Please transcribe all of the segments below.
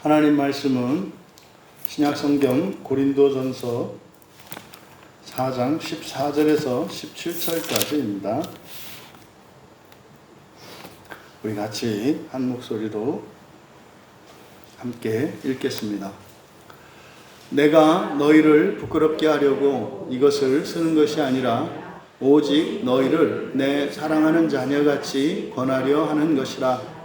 하나님 말씀은 신약성경 고린도전서 4장 14절에서 17절까지입니다. 우리 같이 한 목소리로 함께 읽겠습니다. 내가 너희를 부끄럽게 하려고 이것을 쓰는 것이 아니라 오직 너희를 내 사랑하는 자녀같이 권하려 하는 것이라.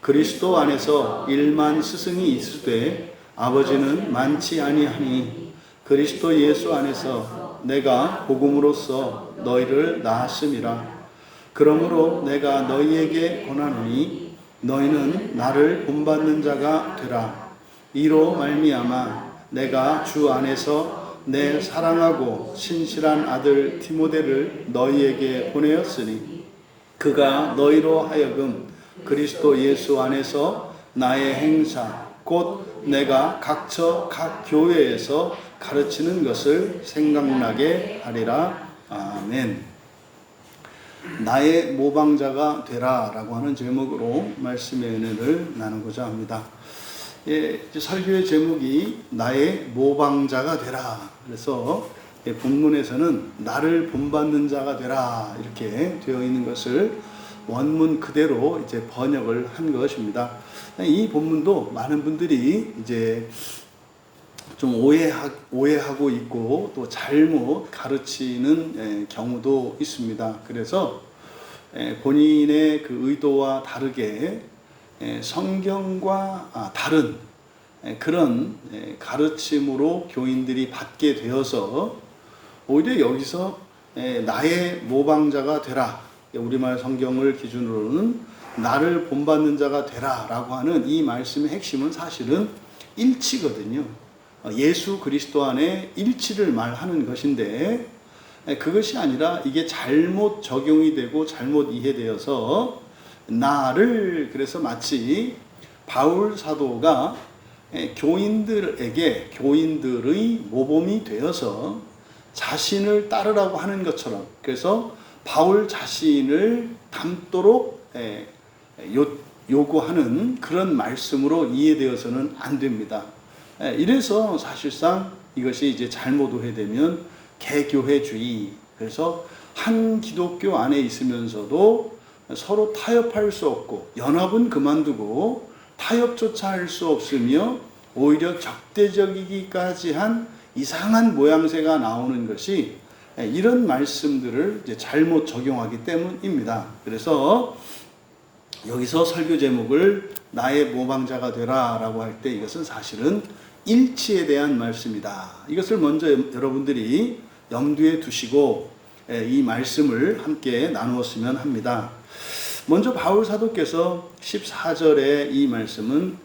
그리스도 안에서 일만 스승이 있으되 아버지는 많지 아니하니 그리스도 예수 안에서 내가 복음으로써 너희를 낳았음이라. 그러므로 내가 너희에게 권하노니 너희는 나를 본받는 자가 되라. 이로 말미암아 내가 주 안에서 내 사랑하고 신실한 아들 디모데를 너희에게 보내었으니 그가 너희로 하여금 그리스도 예수 안에서 나의 행사 곧 내가 각처 각 교회에서 가르치는 것을 생각나게 하리라. 아멘. 나의 모방자가 되라 라고 하는 제목으로 말씀의 은혜를 나누고자 합니다. 설교의 제목이 나의 모방자가 되라. 그래서 본문에서는 나를 본받는 자가 되라 이렇게 되어 있는 것을 원문 그대로 이제 번역을 한 것입니다. 이 본문도 많은 분들이 이제 좀 오해하고 있고 또 잘못 가르치는 경우도 있습니다. 그래서 본인의 그 의도와 다르게 성경과 다른 그런 가르침으로 교인들이 받게 되어서 오히려 여기서 나의 모방자가 되라. 우리말 성경을 기준으로는 나를 본받는 자가 되라 라고 하는 이 말씀의 핵심은 사실은 일치거든요. 예수 그리스도 안에 일치를 말하는 것인데 그것이 아니라 이게 잘못 적용이 되고 잘못 이해되어서 나를 그래서 마치 바울 사도가 교인들의 모범이 되어서 자신을 따르라고 하는 것처럼 그래서 바울 자신을 닮도록 요구하는 그런 말씀으로 이해되어서는 안 됩니다. 이래서 사실상 이것이 이제 잘못 오해되면 개교회주의, 그래서 한 기독교 안에 있으면서도 서로 타협할 수 없고 연합은 그만두고 타협조차 할 수 없으며 오히려 적대적이기까지 한 이상한 모양새가 나오는 것이 이런 말씀들을 이제 잘못 적용하기 때문입니다. 그래서 여기서 설교 제목을 나의 모방자가 되라 라고 할 때 이것은 사실은 일치에 대한 말씀이다. 이것을 먼저 여러분들이 염두에 두시고 이 말씀을 함께 나누었으면 합니다. 먼저 바울 사도께서 14절의 이 말씀은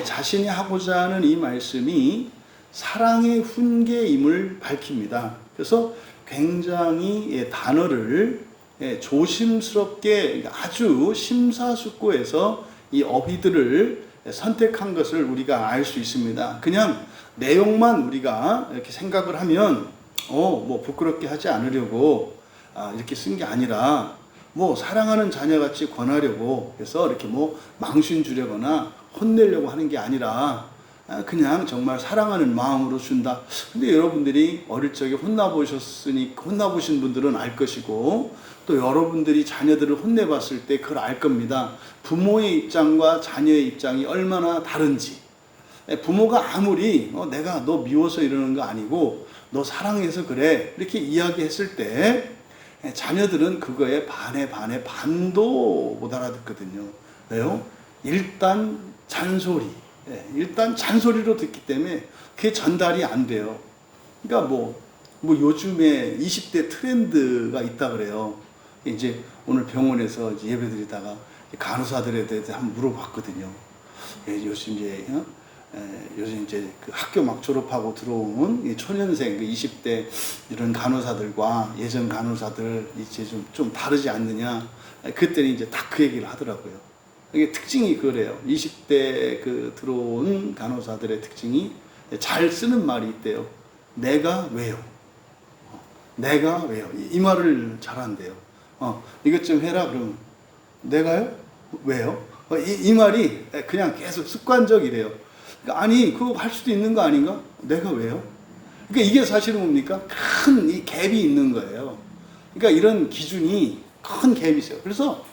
자신이 하고자 하는 이 말씀이 사랑의 훈계임을 밝힙니다. 그래서 굉장히 단어를 조심스럽게 아주 심사숙고해서 이 어휘들을 선택한 것을 우리가 알 수 있습니다. 그냥 내용만 우리가 이렇게 생각을 하면 뭐 부끄럽게 하지 않으려고 이렇게 쓴 게 아니라 뭐 사랑하는 자녀같이 권하려고 해서 이렇게 뭐 망신 주려거나 혼내려고 하는 게 아니라 그냥 정말 사랑하는 마음으로 준다. 근데 여러분들이 어릴 적에 혼나보신 분들은 알 것이고 또 여러분들이 자녀들을 혼내봤을 때 그걸 알 겁니다. 부모의 입장과 자녀의 입장이 얼마나 다른지. 부모가 아무리 내가 너 미워서 이러는 거 아니고 너 사랑해서 그래 이렇게 이야기했을 때 자녀들은 그거에 반도 못 알아듣거든요. 왜요? 일단 잔소리로 듣기 때문에 그게 전달이 안 돼요. 그러니까 뭐 요즘에 20대 트렌드가 있다 그래요. 이제 오늘 병원에서 이제 예배드리다가 간호사들에 대해서 한번 물어봤거든요. 요즘 이제 그 학교 막 졸업하고 들어온 초년생 20대 이런 간호사들과 예전 간호사들 이제 좀 다르지 않느냐. 그때는 이제 딱 그 얘기를 하더라고요. 이게 특징이 그래요. 20대 들어온 간호사들의 특징이 잘 쓰는 말이 있대요. 내가 왜요? 내가 왜요? 이 말을 잘한대요. 이것 좀 해라 그러면 내가요? 왜요? 이 말이 그냥 계속 습관적이래요. 그러니까 아니 그거 할 수도 있는 거 아닌가? 내가 왜요? 그러니까 이게 사실은 뭡니까? 큰 이 갭이 있는 거예요. 그러니까 이런 기준이 큰 갭이 있어요. 그래서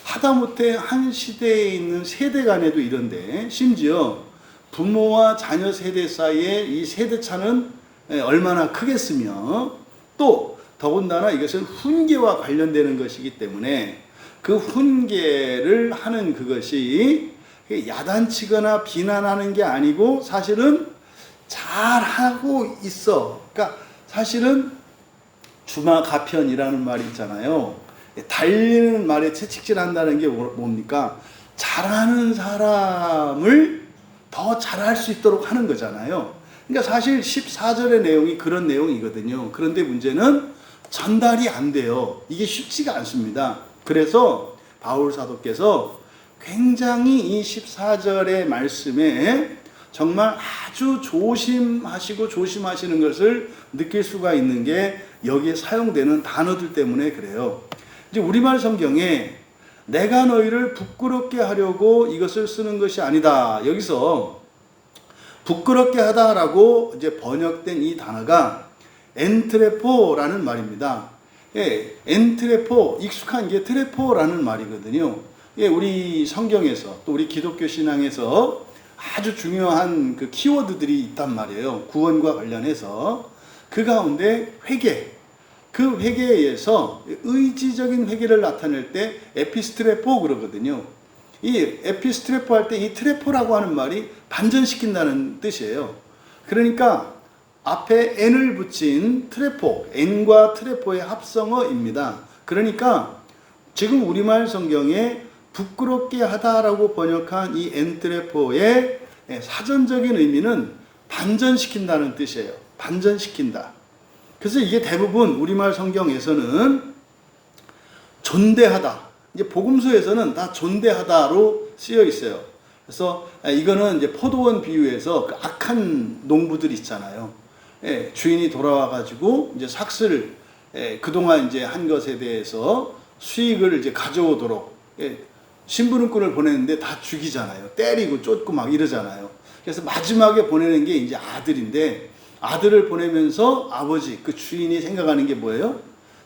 하다못해 한 시대에 있는 세대 간에도 이런데 심지어 부모와 자녀 세대 사이에 이 세대 차는 얼마나 크겠으며 또 더군다나 이것은 훈계와 관련되는 것이기 때문에 그 훈계를 하는 그것이 야단치거나 비난하는 게 아니고 사실은 잘하고 있어. 그러니까 사실은 주마가편이라는 말이 있잖아요. 달리는 말에 채찍질한다는 게 뭡니까? 잘하는 사람을 더 잘할 수 있도록 하는 거잖아요. 그러니까 사실 14절의 내용이 그런 내용이거든요. 그런데 문제는 전달이 안 돼요. 이게 쉽지가 않습니다. 그래서 바울 사도께서 굉장히 이 14절의 말씀에 정말 아주 조심하시고 조심하시는 것을 느낄 수가 있는 게 여기에 사용되는 단어들 때문에 그래요. 이제 우리말 성경에 내가 너희를 부끄럽게 하려고 이것을 쓰는 것이 아니다. 여기서 부끄럽게 하다라고 이제 번역된 이 단어가 엔트레포라는 말입니다. 예, 엔트레포, 익숙한 게 트레포라는 말이거든요. 예, 우리 성경에서 또 우리 기독교 신앙에서 아주 중요한 그 키워드들이 있단 말이에요. 구원과 관련해서. 그 가운데 회개. 그 회개에서 의지적인 회개를 나타낼 때 에피스트레포 그러거든요. 이 에피스트레포 할 때 이 트레포라고 하는 말이 반전시킨다는 뜻이에요. 그러니까 앞에 n을 붙인 트레포, n과 트레포의 합성어입니다. 그러니까 지금 우리말 성경에 부끄럽게 하다라고 번역한 이 엔트레포의 사전적인 의미는 반전시킨다는 뜻이에요. 반전시킨다. 그래서 이게 대부분 우리말 성경에서는 존대하다. 이제 복음서에서는 다 존대하다로 쓰여 있어요. 그래서 이거는 이제 포도원 비유에서 그 악한 농부들 있잖아요. 예, 주인이 돌아와 가지고 이제 삭슬 그동안 이제 한 것에 대해서 수익을 이제 가져오도록 심부름꾼을 보내는데 다 죽이잖아요. 때리고 쫓고 막 이러잖아요. 그래서 마지막에 보내는 게 이제 아들인데 아들을 보내면서 아버지 그 주인이 생각하는 게 뭐예요?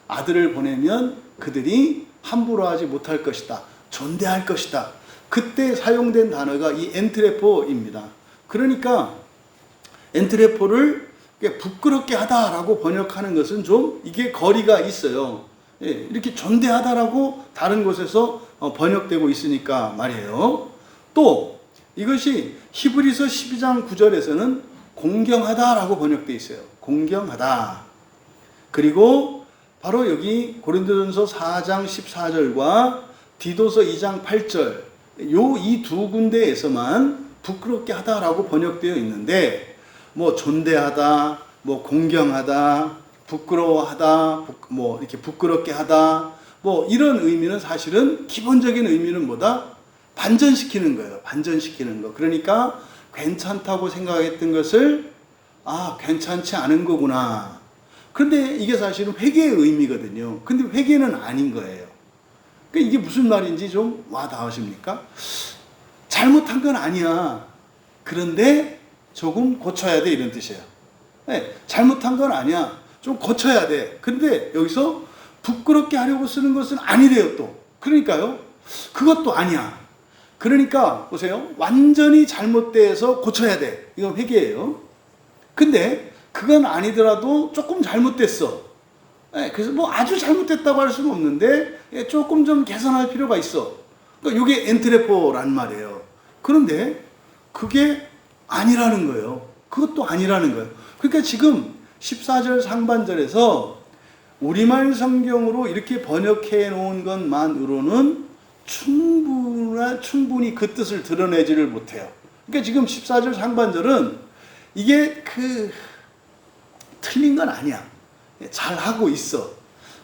아들을 보내면 그들이 함부로 하지 못할 것이다. 존대할 것이다. 그때 사용된 단어가 이 엔트레포입니다. 그러니까 엔트레포를 부끄럽게 하다라고 번역하는 것은 좀 이게 거리가 있어요. 예, 이렇게 존대하다라고 다른 곳에서 번역되고 있으니까 말이에요. 또 이것이 히브리서 12장 9절에서는 공경하다라고 번역되어 있어요. 공경하다. 그리고 바로 여기 고린도전서 4장 14절과 디도서 2장 8절 요 이 두 군데에서만 부끄럽게 하다라고 번역되어 있는데 뭐 존대하다, 뭐 공경하다, 부끄러워하다, 뭐 이렇게 부끄럽게 하다, 뭐 이런 의미는 사실은 기본적인 의미는 뭐다? 반전시키는 거예요. 반전시키는 거. 그러니까 괜찮다고 생각했던 것을 괜찮지 않은 거구나. 그런데 이게 사실은 회개의 의미거든요. 근데 회개는 아닌 거예요. 그러니까 이게 무슨 말인지 좀 와닿으십니까? 잘못한 건 아니야. 그런데 조금 고쳐야 돼 이런 뜻이에요. 네, 잘못한 건 아니야. 좀 고쳐야 돼. 근데 여기서 부끄럽게 하려고 쓰는 것은 아니래요 또. 그러니까요. 그것도 아니야. 그러니까 보세요. 완전히 잘못돼서 고쳐야 돼. 이건 회개예요. 근데 그건 아니더라도 조금 잘못됐어. 네, 그래서 뭐 아주 잘못됐다고 할 수는 없는데 조금 좀 개선할 필요가 있어. 그러니까 이게 엔트레포라는 말이에요. 그런데 그게 아니라는 거예요. 그것도 아니라는 거예요. 그러니까 지금 14절 상반절에서 우리말 성경으로 이렇게 번역해 놓은 것만으로는 충분히 그 뜻을 드러내지를 못해요. 그러니까 지금 14절 상반절은 이게 틀린 건 아니야. 잘하고 있어.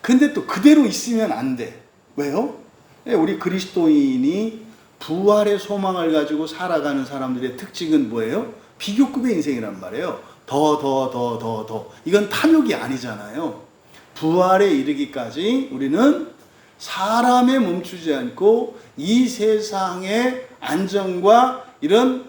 근데 또 그대로 있으면 안 돼. 왜요? 우리 그리스도인이 부활의 소망을 가지고 살아가는 사람들의 특징은 뭐예요? 비교급의 인생이란 말이에요. 더. 이건 탐욕이 아니잖아요. 부활에 이르기까지 우리는 사람에 멈추지 않고 이 세상의 안정과 이런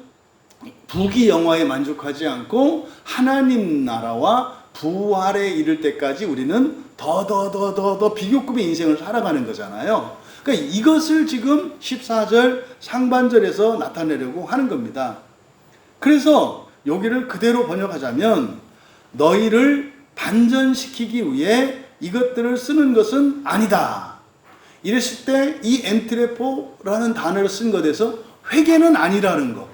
부귀 영화에 만족하지 않고 하나님 나라와 부활에 이를 때까지 우리는 더 비교급의 인생을 살아가는 거잖아요. 그러니까 이것을 지금 14절 상반절에서 나타내려고 하는 겁니다. 그래서 여기를 그대로 번역하자면 너희를 반전시키기 위해 이것들을 쓰는 것은 아니다. 이랬을 때 이 엔트레포라는 단어를 쓴 것에서 회개는 아니라는 거.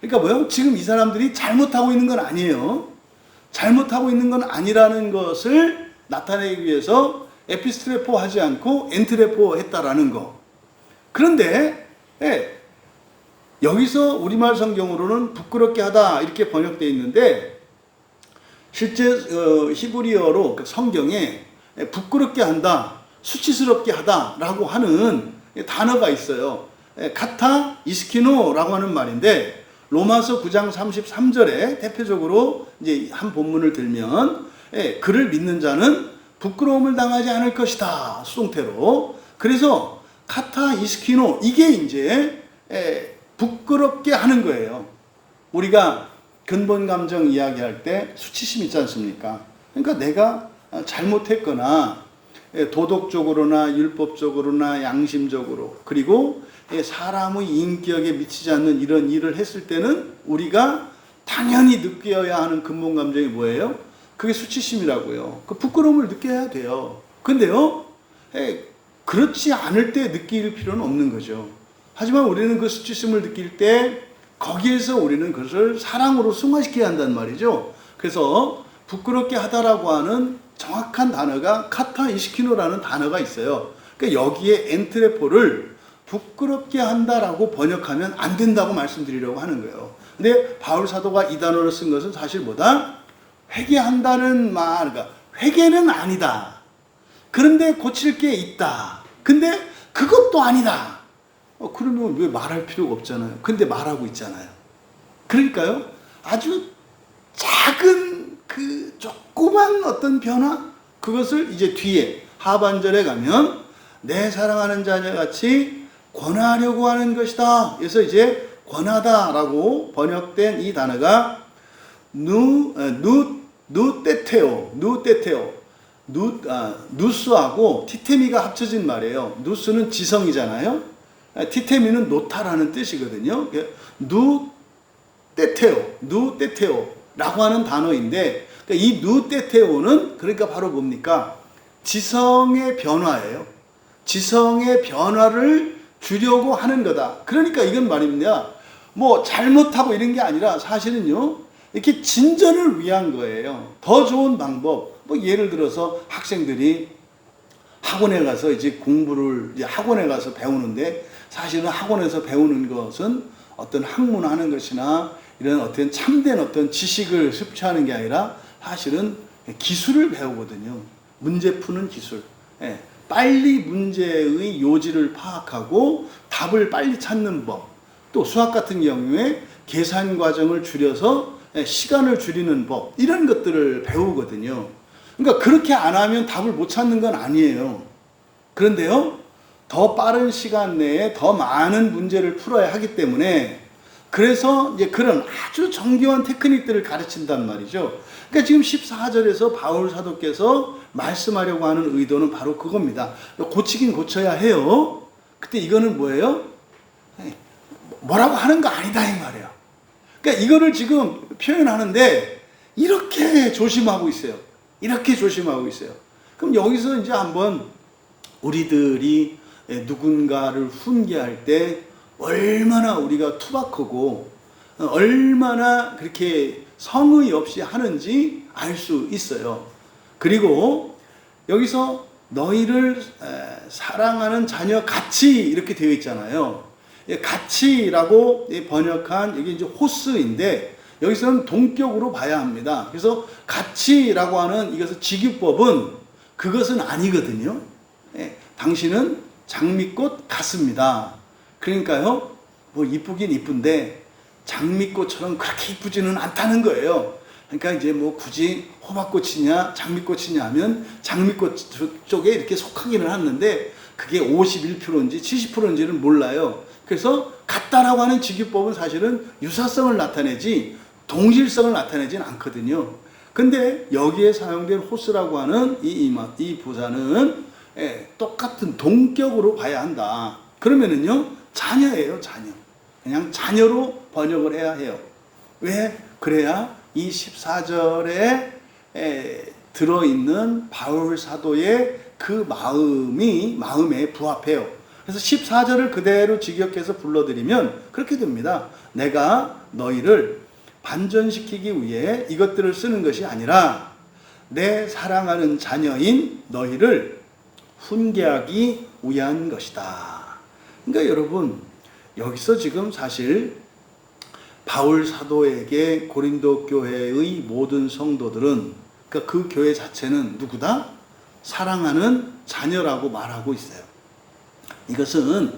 그러니까 뭐요? 지금 이 사람들이 잘못하고 있는 건 아니에요. 잘못하고 있는 건 아니라는 것을 나타내기 위해서 에피스트레포 하지 않고 엔트레포 했다라는 거. 그런데 여기서 우리말 성경으로는 부끄럽게 하다 이렇게 번역되어 있는데 실제 히브리어로 성경에 부끄럽게 한다, 수치스럽게 하다라고 하는 단어가 있어요. 카타 이스키노라고 하는 말인데 로마서 9장 33절에 대표적으로 이제 한 본문을 들면 그를 믿는 자는 부끄러움을 당하지 않을 것이다 수동태로. 그래서 카타 이스키노 이게 이제 부끄럽게 하는 거예요. 우리가 근본 감정 이야기할 때 수치심 있지 않습니까? 그러니까 내가 잘못했거나 도덕적으로나 율법적으로나 양심적으로 그리고 사람의 인격에 미치지 않는 이런 일을 했을 때는 우리가 당연히 느껴야 하는 근본 감정이 뭐예요? 그게 수치심이라고요. 그 부끄러움을 느껴야 돼요. 근데요, 그렇지 않을 때 느낄 필요는 없는 거죠. 하지만 우리는 그 수치심을 느낄 때 거기에서 우리는 그것을 사랑으로 승화시켜야 한단 말이죠. 그래서 부끄럽게 하다라고 하는 정확한 단어가 카타 이시키노라는 단어가 있어요. 그러니까 여기에 엔트레포를 부끄럽게 한다라고 번역하면 안 된다고 말씀드리려고 하는 거예요. 근데 바울 사도가 이 단어를 쓴 것은 사실 뭐다? 회개한다는 말, 그러니까 회개는 아니다. 그런데 고칠 게 있다. 근데 그것도 아니다. 그러면 왜 말할 필요가 없잖아요. 근데 말하고 있잖아요. 그러니까요, 아주 작은 그 조그만 어떤 변화, 그것을 이제 뒤에 하반절에 가면 내 사랑하는 자녀같이 권하려고 하는 것이다. 그래서 이제 권하다라고 번역된 이 단어가 누스하고 티테미가 합쳐진 말이에요. 누스는 지성이잖아요. 티테미는 노타라는 뜻이거든요. 누테테오라고 하는 단어인데 이 누테테오는 그러니까 바로 뭡니까? 지성의 변화예요. 지성의 변화를 주려고 하는 거다. 그러니까 이건 말입니다. 뭐 잘못하고 이런 게 아니라 사실은요, 이렇게 진전을 위한 거예요. 더 좋은 방법. 뭐 예를 들어서 학생들이 학원에 가서 이제 공부를 이제 학원에 가서 배우는데 사실은 학원에서 배우는 것은 어떤 학문하는 것이나 이런 어떤 참된 어떤 지식을 습취하는 게 아니라 사실은 기술을 배우거든요. 문제 푸는 기술. 빨리 문제의 요지를 파악하고 답을 빨리 찾는 법. 또 수학 같은 경우에 계산 과정을 줄여서 시간을 줄이는 법. 이런 것들을 배우거든요. 그러니까 그렇게 안 하면 답을 못 찾는 건 아니에요. 그런데요, 더 빠른 시간 내에 더 많은 문제를 풀어야 하기 때문에 그래서 이제 그런 아주 정교한 테크닉들을 가르친단 말이죠. 그러니까 지금 14절에서 바울 사도께서 말씀하려고 하는 의도는 바로 그겁니다. 고치긴 고쳐야 해요. 그때 이거는 뭐예요? 뭐라고 하는 거 아니다 이 말이에요. 그러니까 이거를 지금 표현하는데 이렇게 조심하고 있어요. 이렇게 조심하고 있어요. 그럼 여기서 이제 한번 우리들이 누군가를 훈계할 때 얼마나 우리가 투박하고 얼마나 그렇게 성의 없이 하는지 알 수 있어요. 그리고 여기서 너희를 사랑하는 자녀 같이 이렇게 되어 있잖아요. 같이라고 번역한 이게 이제 호스인데 여기서는 동격으로 봐야 합니다. 그래서 같이라고 하는 이것은 직유법은 그것은 아니거든요. 당신은 장미꽃 같습니다. 그러니까요, 뭐 이쁘긴 이쁜데 장미꽃처럼 그렇게 이쁘지는 않다는 거예요. 그러니까 이제 뭐 굳이 호박꽃이냐 장미꽃이냐 하면 장미꽃 쪽에 이렇게 속하기는 하는데 그게 51%인지 70%인지는 몰라요. 그래서 같다라고 하는 직유법은 사실은 유사성을 나타내지 동질성을 나타내진 않거든요. 근데 여기에 사용된 호스라고 하는 이 부사는 똑같은 동격으로 봐야 한다. 그러면은요, 자녀예요, 자녀. 그냥 자녀로 번역을 해야 해요. 왜? 그래야 이 14절에 들어있는 바울 사도의 그 마음에 부합해요. 그래서 14절을 그대로 직역해서 불러드리면 그렇게 됩니다. 내가 너희를 반전시키기 위해 이것들을 쓰는 것이 아니라 내 사랑하는 자녀인 너희를 훈계하기 위한 것이다. 그러니까 여러분, 여기서 지금 사실 바울 사도에게 고린도 교회의 모든 성도들은, 그러니까 그 교회 자체는 누구다? 사랑하는 자녀라고 말하고 있어요. 이것은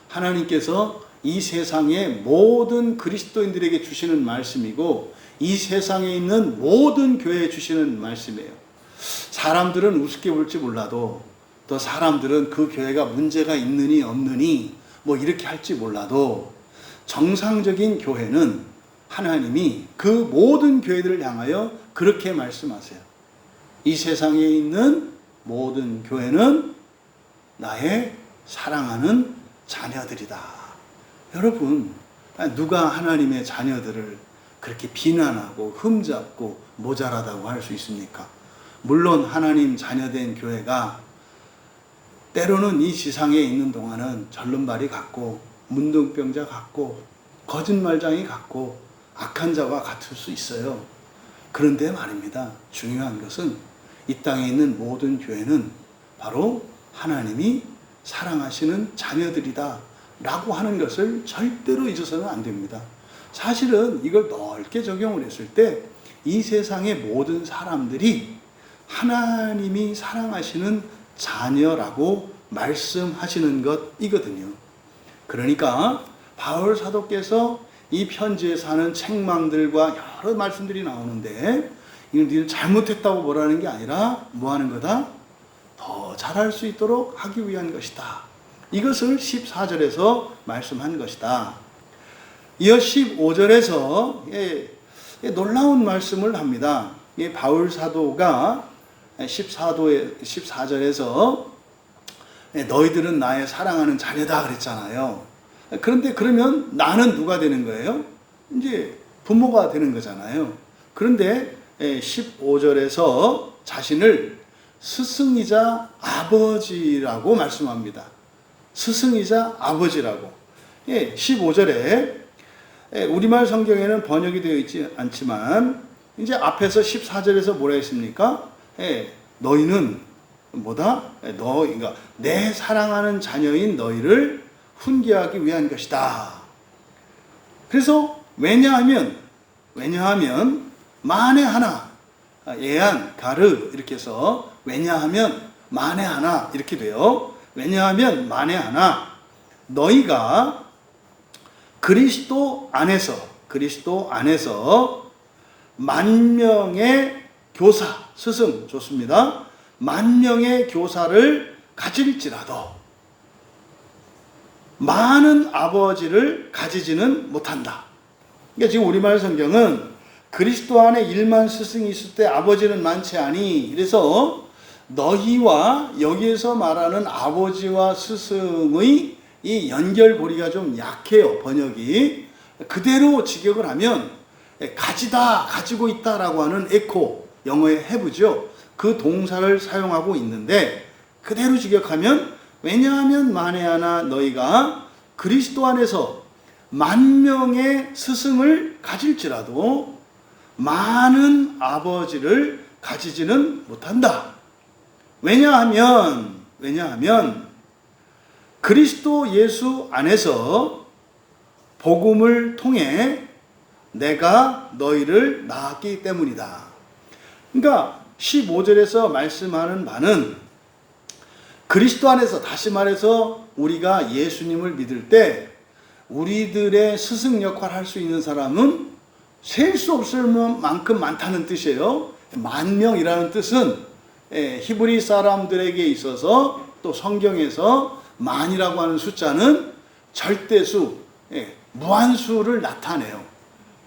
하나님께서 이 세상의 모든 그리스도인들에게 주시는 말씀이고, 이 세상에 있는 모든 교회에 주시는 말씀이에요. 사람들은 우습게 볼지 몰라도, 또 사람들은 그 교회가 문제가 있느니 없느니 뭐 이렇게 할지 몰라도, 정상적인 교회는 하나님이 그 모든 교회들을 향하여 그렇게 말씀하세요. 이 세상에 있는 모든 교회는 나의 사랑하는 자녀들이다. 여러분, 누가 하나님의 자녀들을 그렇게 비난하고 흠잡고 모자라다고 할 수 있습니까? 물론 하나님 자녀된 교회가 때로는 이 지상에 있는 동안은 절름발이 같고 문둥병자 같고 거짓말장이 같고 악한 자와 같을 수 있어요. 그런데 말입니다, 중요한 것은 이 땅에 있는 모든 교회는 바로 하나님이 사랑하시는 자녀들이다 라고 하는 것을 절대로 잊어서는 안 됩니다. 사실은 이걸 넓게 적용을 했을 때 이 세상의 모든 사람들이 하나님이 사랑하시는 자녀라고 말씀하시는 것이거든요. 그러니까 바울 사도께서 이 편지에서 하는 책망들과 여러 말씀들이 나오는데, 이걸 니들 잘못했다고 뭐라는 게 아니라 뭐 하는 거다? 더 잘할 수 있도록 하기 위한 것이다. 이것을 14절에서 말씀한 것이다. 이어 15절에서 놀라운 말씀을 합니다. 바울 사도가 14절에서 너희들은 나의 사랑하는 자녀다 그랬잖아요. 그런데 그러면 나는 누가 되는 거예요? 이제 부모가 되는 거잖아요. 그런데 15절에서 자신을 스승이자 아버지라고 말씀합니다. 스승이자 아버지라고. 15절에 우리말 성경에는 번역이 되어 있지 않지만 이제 앞에서 14절에서 뭐라 했습니까? 너희는 뭐다? 그러니까 내 사랑하는 자녀인 너희를 훈계하기 위한 것이다. 그래서 왜냐하면 만에 하나, 예안, 가르 이렇게 해서 왜냐하면 만에 하나 이렇게 돼요. 왜냐하면 만에 하나 너희가 그리스도 안에서 만명의 교사, 스승 좋습니다. 만명의 교사를 가질지라도 많은 아버지를 가지지는 못한다. 그러니까 지금 우리말 성경은 그리스도 안에 1만 스승이 있을 때 아버지는 많지 아니, 그래서 너희와 여기에서 말하는 아버지와 스승의 이 연결고리가 좀 약해요, 번역이. 그대로 직역을 하면 가지다, 가지고 있다라고 하는 에코, 영어의 have죠. 그 동사를 사용하고 있는데 그대로 직역하면 왜냐하면 만에 하나 너희가 그리스도 안에서 만명의 스승을 가질지라도 많은 아버지를 가지지는 못한다. 왜냐하면 그리스도 예수 안에서 복음을 통해 내가 너희를 낳았기 때문이다. 그러니까 15절에서 말씀하는 바는 그리스도 안에서, 다시 말해서 우리가 예수님을 믿을 때 우리들의 스승 역할을 할 수 있는 사람은 셀 수 없을 만큼 많다는 뜻이에요. 만명이라는 뜻은 히브리 사람들에게 있어서 또 성경에서 만이라고 하는 숫자는 절대수, 무한수를 나타내요.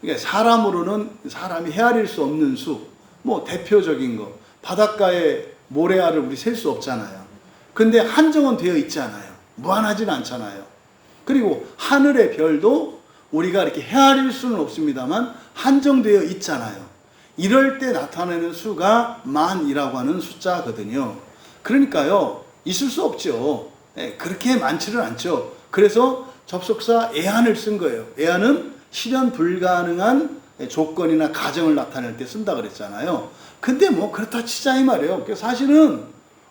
그러니까 사람으로는 사람이 헤아릴 수 없는 수, 뭐 대표적인 거, 바닷가에 모래알을 우리 셀 수 없잖아요. 근데 한정은 되어 있잖아요. 무한하진 않잖아요. 그리고 하늘의 별도 우리가 이렇게 헤아릴 수는 없습니다만 한정되어 있잖아요. 이럴 때 나타내는 수가 만이라고 하는 숫자거든요. 그러니까요, 있을 수 없죠. 그렇게 많지는 않죠. 그래서 접속사 애한을 쓴 거예요. 애한은 실현 불가능한 조건이나 가정을 나타낼 때 쓴다 그랬잖아요. 근데 뭐 그렇다 치자 이 말이에요. 사실은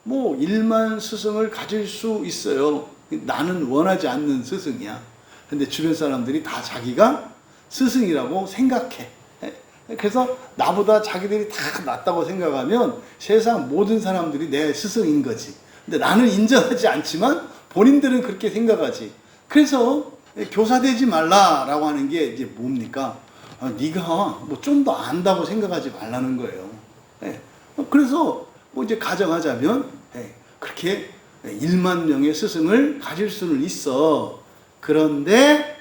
뭐 1만 스승을 가질 수 있어요. 나는 원하지 않는 스승이야. 근데 주변 사람들이 다 자기가 스승이라고 생각해. 그래서 나보다 자기들이 다 낫다고 생각하면 세상 모든 사람들이 내 스승인 거지. 근데 나는 인정하지 않지만 본인들은 그렇게 생각하지. 그래서 교사 되지 말라라고 하는 게 이제 뭡니까? 네가 뭐 좀 더 안다고 생각하지 말라는 거예요. 그래서 뭐 이제 가정하자면 그렇게 1만 명의 스승을 가질 수는 있어. 그런데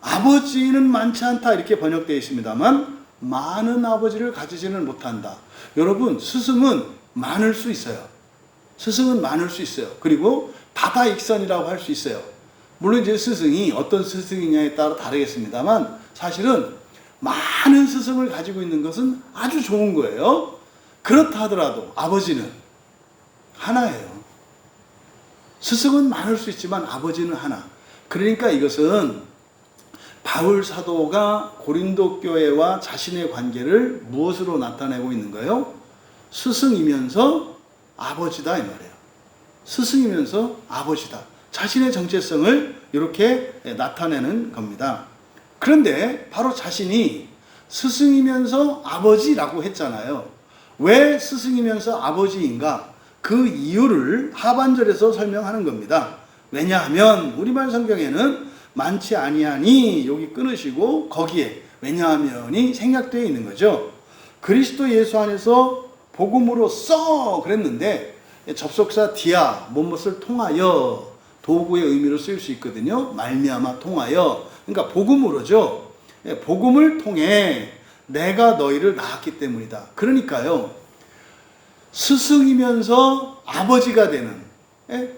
아버지는 많지 않다 이렇게 번역되어 있습니다만 많은 아버지를 가지지는 못한다. 여러분, 스승은 많을 수 있어요. 스승은 많을 수 있어요. 그리고 다다익선이라고 할 수 있어요. 물론 이제 스승이 어떤 스승이냐에 따라 다르겠습니다만 사실은 많은 스승을 가지고 있는 것은 아주 좋은 거예요. 그렇다 하더라도 아버지는 하나예요. 스승은 많을 수 있지만 아버지는 하나. 그러니까 이것은 바울 사도가 고린도 교회와 자신의 관계를 무엇으로 나타내고 있는 거예요? 스승이면서 아버지다 이 말이에요. 스승이면서 아버지다. 자신의 정체성을 이렇게 나타내는 겁니다. 그런데 바로 자신이 스승이면서 아버지라고 했잖아요. 왜 스승이면서 아버지인가? 그 이유를 하반절에서 설명하는 겁니다. 왜냐하면 우리말 성경에는 많지 아니하니 여기 끊으시고 거기에 왜냐하면이 생략되어 있는 거죠. 그리스도 예수 안에서 복음으로써 그랬는데 접속사 디아 뭐뭇을 통하여 도구의 의미로 쓰일 수 있거든요. 말미암아 통하여. 그러니까 복음으로죠. 복음을 통해 내가 너희를 낳았기 때문이다. 그러니까요. 스승이면서 아버지가 되는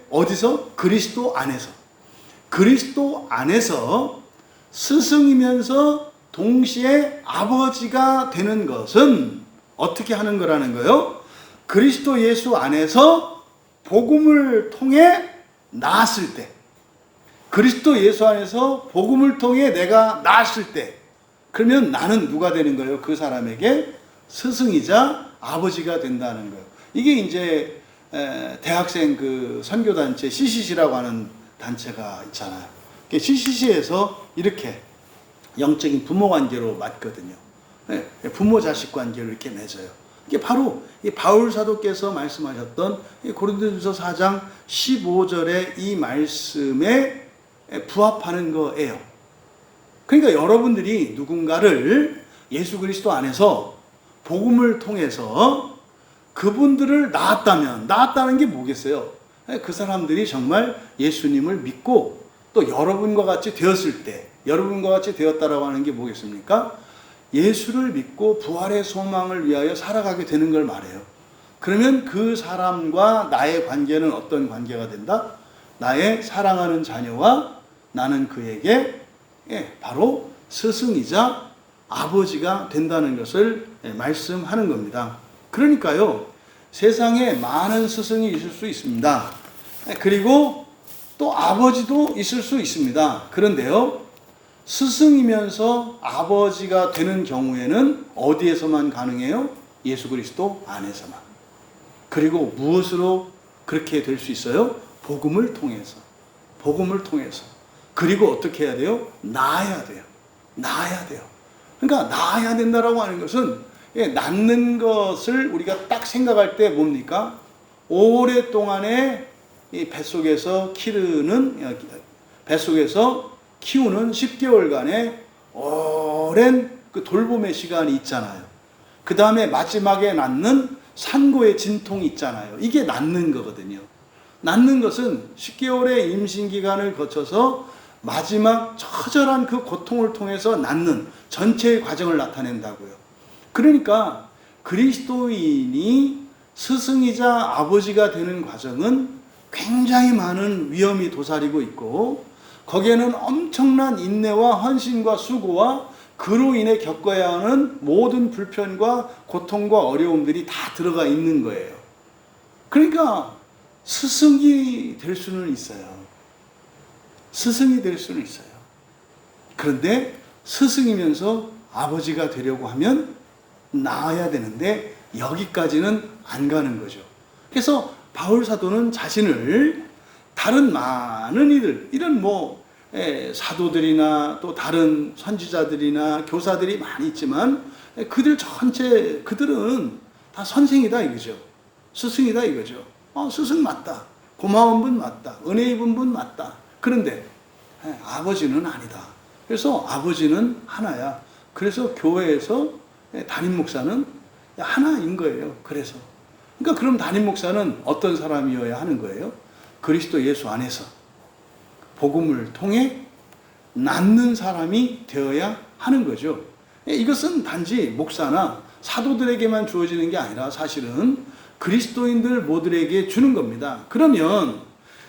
어디서? 그리스도 안에서. 그리스도 안에서 스승이면서 동시에 아버지가 되는 것은 어떻게 하는 거라는 거예요? 그리스도 예수 안에서 복음을 통해 낳았을 때, 그리스도 예수 안에서 복음을 통해 내가 낳았을 때, 그러면 나는 누가 되는 거예요? 그 사람에게 스승이자 아버지가 된다는 거예요. 이게 이제 대학생 그 선교단체 CCC라고 하는 단체가 있잖아요. CCC에서 이렇게 영적인 부모 관계로 맞거든요. 부모 자식 관계를 이렇게 맺어요. 이게 바로 바울 사도께서 말씀하셨던 고린도전서 4장 15절의 이 말씀에 부합하는 거예요. 그러니까 여러분들이 누군가를 예수 그리스도 안에서 복음을 통해서 그분들을 낳았다면, 낳았다는 게 뭐겠어요? 그 사람들이 정말 예수님을 믿고 또 여러분과 같이 되었을 때, 여러분과 같이 되었다라고 하는 게 뭐겠습니까? 예수를 믿고 부활의 소망을 위하여 살아가게 되는 걸 말해요. 그러면 그 사람과 나의 관계는 어떤 관계가 된다? 나의 사랑하는 자녀와 나는 그에게 바로 스승이자 아버지가 된다는 것을 말씀하는 겁니다. 그러니까요, 세상에 많은 스승이 있을 수 있습니다. 그리고 또 아버지도 있을 수 있습니다. 그런데요, 스승이면서 아버지가 되는 경우에는 어디에서만 가능해요? 예수 그리스도 안에서만. 그리고 무엇으로 그렇게 될 수 있어요? 복음을 통해서. 복음을 통해서. 그리고 어떻게 해야 돼요? 낳아야 돼요. 낳아야 돼요. 그러니까 낳아야 된다라고 하는 것은 낳는 것을 우리가 딱 생각할 때 뭡니까? 오랫동안에 이 뱃속에서 키우는 10개월간의 오랜 그 돌봄의 시간이 있잖아요. 그 다음에 마지막에 낳는 산고의 진통이 있잖아요. 이게 낳는 거거든요. 낳는 것은 10개월의 임신 기간을 거쳐서 마지막 처절한 그 고통을 통해서 낳는 전체의 과정을 나타낸다고요. 그러니까 그리스도인이 스승이자 아버지가 되는 과정은 굉장히 많은 위험이 도사리고 있고, 거기에는 엄청난 인내와 헌신과 수고와 그로 인해 겪어야 하는 모든 불편과 고통과 어려움들이 다 들어가 있는 거예요. 그러니까 스승이 될 수는 있어요. 스승이 될 수는 있어요. 그런데 스승이면서 아버지가 되려고 하면 나아야 되는데 여기까지는 안 가는 거죠. 그래서 바울 사도는 자신을 다른 많은 이들, 이런 사도들이나 또 다른 선지자들이나 교사들이 많이 있지만 그들 전체, 그들은 다 선생이다 이거죠. 스승이다 이거죠. 스승 맞다. 고마운 분 맞다. 은혜 입은 분 맞다. 그런데 아버지는 아니다. 그래서 아버지는 하나야. 그래서 교회에서 담임 목사는 하나인 거예요. 그래서. 그러니까 그럼 담임 목사는 어떤 사람이어야 하는 거예요? 그리스도 예수 안에서 복음을 통해 낳는 사람이 되어야 하는 거죠. 이것은 단지 목사나 사도들에게만 주어지는 게 아니라 사실은 그리스도인들 모두에게 주는 겁니다. 그러면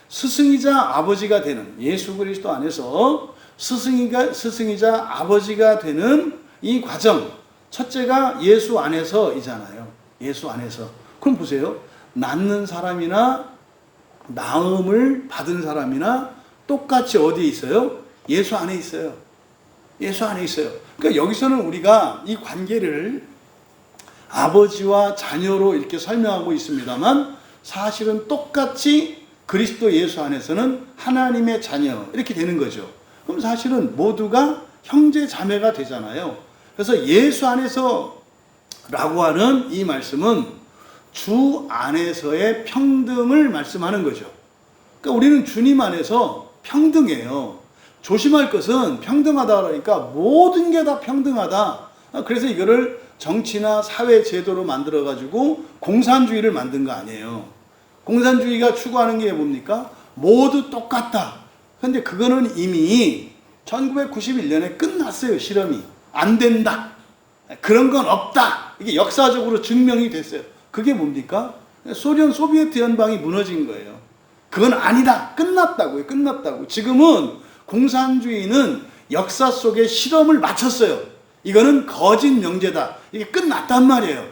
스승이자 아버지가 되는, 예수 그리스도 안에서 스승이자 아버지가 되는 이 과정, 첫째가 예수 안에서이잖아요. 예수 안에서. 그럼 보세요. 낳는 사람이나 낳음을 받은 사람이나 똑같이 어디에 있어요? 예수 안에 있어요. 예수 안에 있어요. 그러니까 여기서는 우리가 이 관계를 아버지와 자녀로 이렇게 설명하고 있습니다만, 사실은 똑같이 그리스도 예수 안에서는 하나님의 자녀 이렇게 되는 거죠. 그럼 사실은 모두가 형제 자매가 되잖아요. 그래서 예수 안에서라고 하는 이 말씀은 주 안에서의 평등을 말씀하는 거죠. 그러니까 우리는 주님 안에서 평등해요. 조심할 것은 평등하다 그러니까 모든 게 다 평등하다. 그래서 이거를 정치나 사회 제도로 만들어 가지고 공산주의를 만든 거 아니에요. 공산주의가 추구하는 게 뭡니까? 모두 똑같다. 근데 그거는 이미 1991년에 끝났어요. 실험이. 안 된다. 그런 건 없다. 이게 역사적으로 증명이 됐어요. 그게 뭡니까? 소련 소비에트 연방이 무너진 거예요. 그건 아니다. 끝났다고요. 끝났다고. 지금은 공산주의는 역사 속에 실험을 마쳤어요. 이거는 거짓 명제다. 이게 끝났단 말이에요.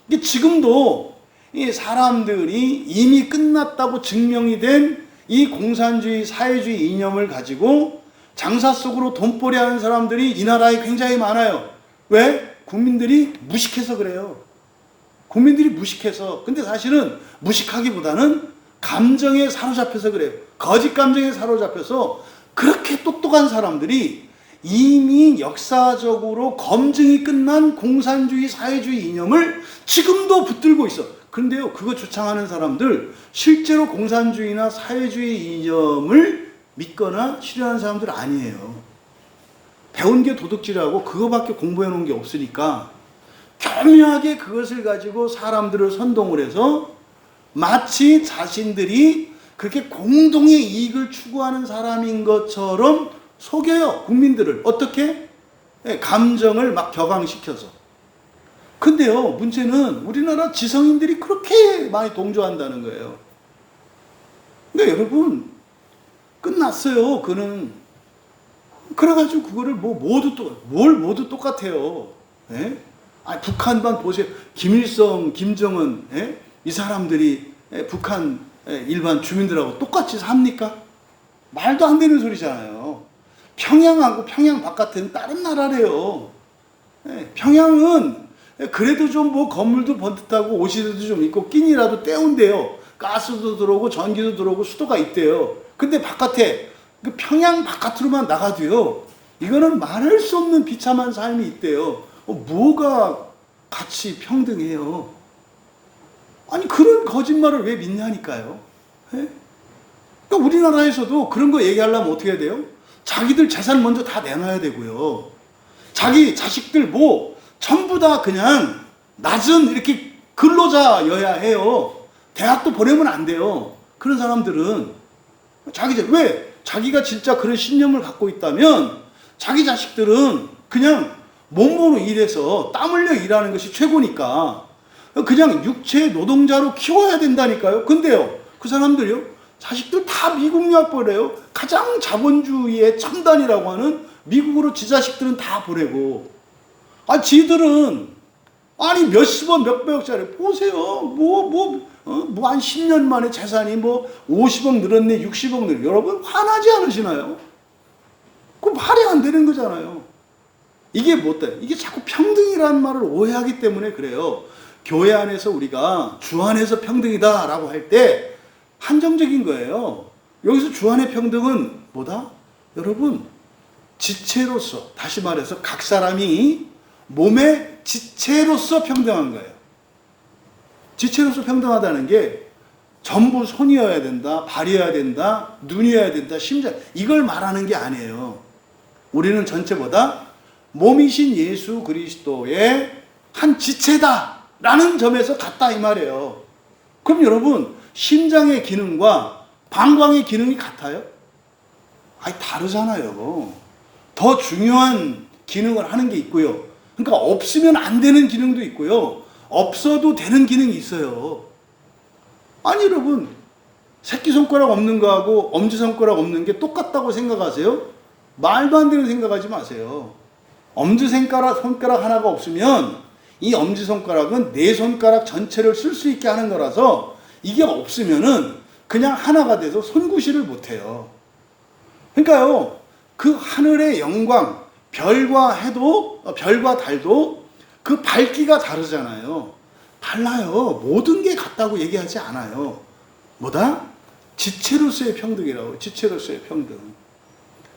이게 지금도 이 사람들이 이미 끝났다고 증명이 된 이 공산주의, 사회주의 이념을 가지고 장사 속으로 돈벌이 하는 사람들이 이 나라에 굉장히 많아요. 왜? 국민들이 무식해서 그래요. 국민들이 무식해서. 근데 사실은 무식하기보다는 감정에 사로잡혀서 그래요. 거짓 감정에 사로잡혀서 그렇게 똑똑한 사람들이 이미 역사적으로 검증이 끝난 공산주의, 사회주의 이념을 지금도 붙들고 있어. 그런데요, 그거 주창하는 사람들, 실제로 공산주의나 사회주의 이념을 믿거나 실현하는 사람들 아니에요. 배운 게 도둑질하고 그거밖에 공부해 놓은 게 없으니까 교묘하게 그것을 가지고 사람들을 선동을 해서 마치 자신들이 그렇게 공동의 이익을 추구하는 사람인 것처럼 속여요. 국민들을. 어떻게? 감정을 막 격앙시켜서. 근데요, 문제는 우리나라 지성인들이 그렇게 많이 동조한다는 거예요. 근데 여러분, 끝났어요. 그는. 그래가지고 그거를 모두 똑같아요. 예? 북한만 보세요. 김일성, 김정은, 예? 이 사람들이 북한 일반 주민들하고 똑같이 삽니까? 말도 안 되는 소리잖아요. 평양하고 평양 바깥에는 다른 나라래요. 예? 평양은 그래도 좀 건물도 번듯하고 옷이라도 좀 있고 끼니라도 때운대요. 가스도 들어오고 전기도 들어오고 수도가 있대요. 근데 바깥에 그 평양 바깥으로만 나가도요, 이거는 말할 수 없는 비참한 삶이 있대요. 뭐가 같이 평등해요? 아니 그런 거짓말을 왜 믿냐니까요. 예? 그러니까 우리나라에서도 그런 거 얘기하려면 어떻게 해야 돼요? 자기들 재산 먼저 다 내놔야 되고요. 자기 자식들 전부 다 그냥 낮은 이렇게 근로자여야 해요. 대학도 보내면 안 돼요. 그런 사람들은 왜? 자기가 진짜 그런 신념을 갖고 있다면 자기 자식들은 그냥 몸으로 일해서 땀 흘려 일하는 것이 최고니까 그냥 육체 노동자로 키워야 된다니까요. 근데요, 그 사람들이요, 자식들 다 미국 유학 보내요. 가장 자본주의의 첨단이라고 하는 미국으로 지 자식들은 다 보내고, 지들은 몇십억 몇백억짜리 보세요. 한 10년 만에 재산이 50억 늘었네, 60억 늘었네. 여러분 화나지 않으시나요? 그 말이 안 되는 거잖아요. 이게 뭐다? 이게 자꾸 평등이라는 말을 오해하기 때문에 그래요. 교회 안에서 우리가 주 안에서 평등이다라고 할 때 한정적인 거예요. 여기서 주 안의 평등은 뭐다? 여러분, 지체로서, 다시 말해서 각 사람이 몸의 지체로서 평등한 거예요. 지체로서 평등하다는 게 전부 손이어야 된다, 발이어야 된다, 눈이어야 된다, 심장, 이걸 말하는 게 아니에요. 우리는 전체보다 몸이신 예수 그리스도의 한 지체다라는 점에서 같다 이 말이에요. 그럼 여러분, 심장의 기능과 방광의 기능이 같아요? 다르잖아요. 더 중요한 기능을 하는 게 있고요. 그러니까 없으면 안 되는 기능도 있고요. 없어도 되는 기능이 있어요. 여러분, 새끼손가락 없는 거하고 엄지손가락 없는 게 똑같다고 생각하세요? 말도 안 되는 생각하지 마세요. 엄지손가락 하나가 없으면 이 엄지손가락은 네 손가락 전체를 쓸 수 있게 하는 거라서 이게 없으면은 그냥 하나가 돼서 손구시를 못해요. 그러니까요, 그 하늘의 영광, 별과 달도 그 밝기가 다르잖아요. 달라요. 모든 게 같다고 얘기하지 않아요. 뭐다? 지체로서의 평등이라고. 지체로서의 평등.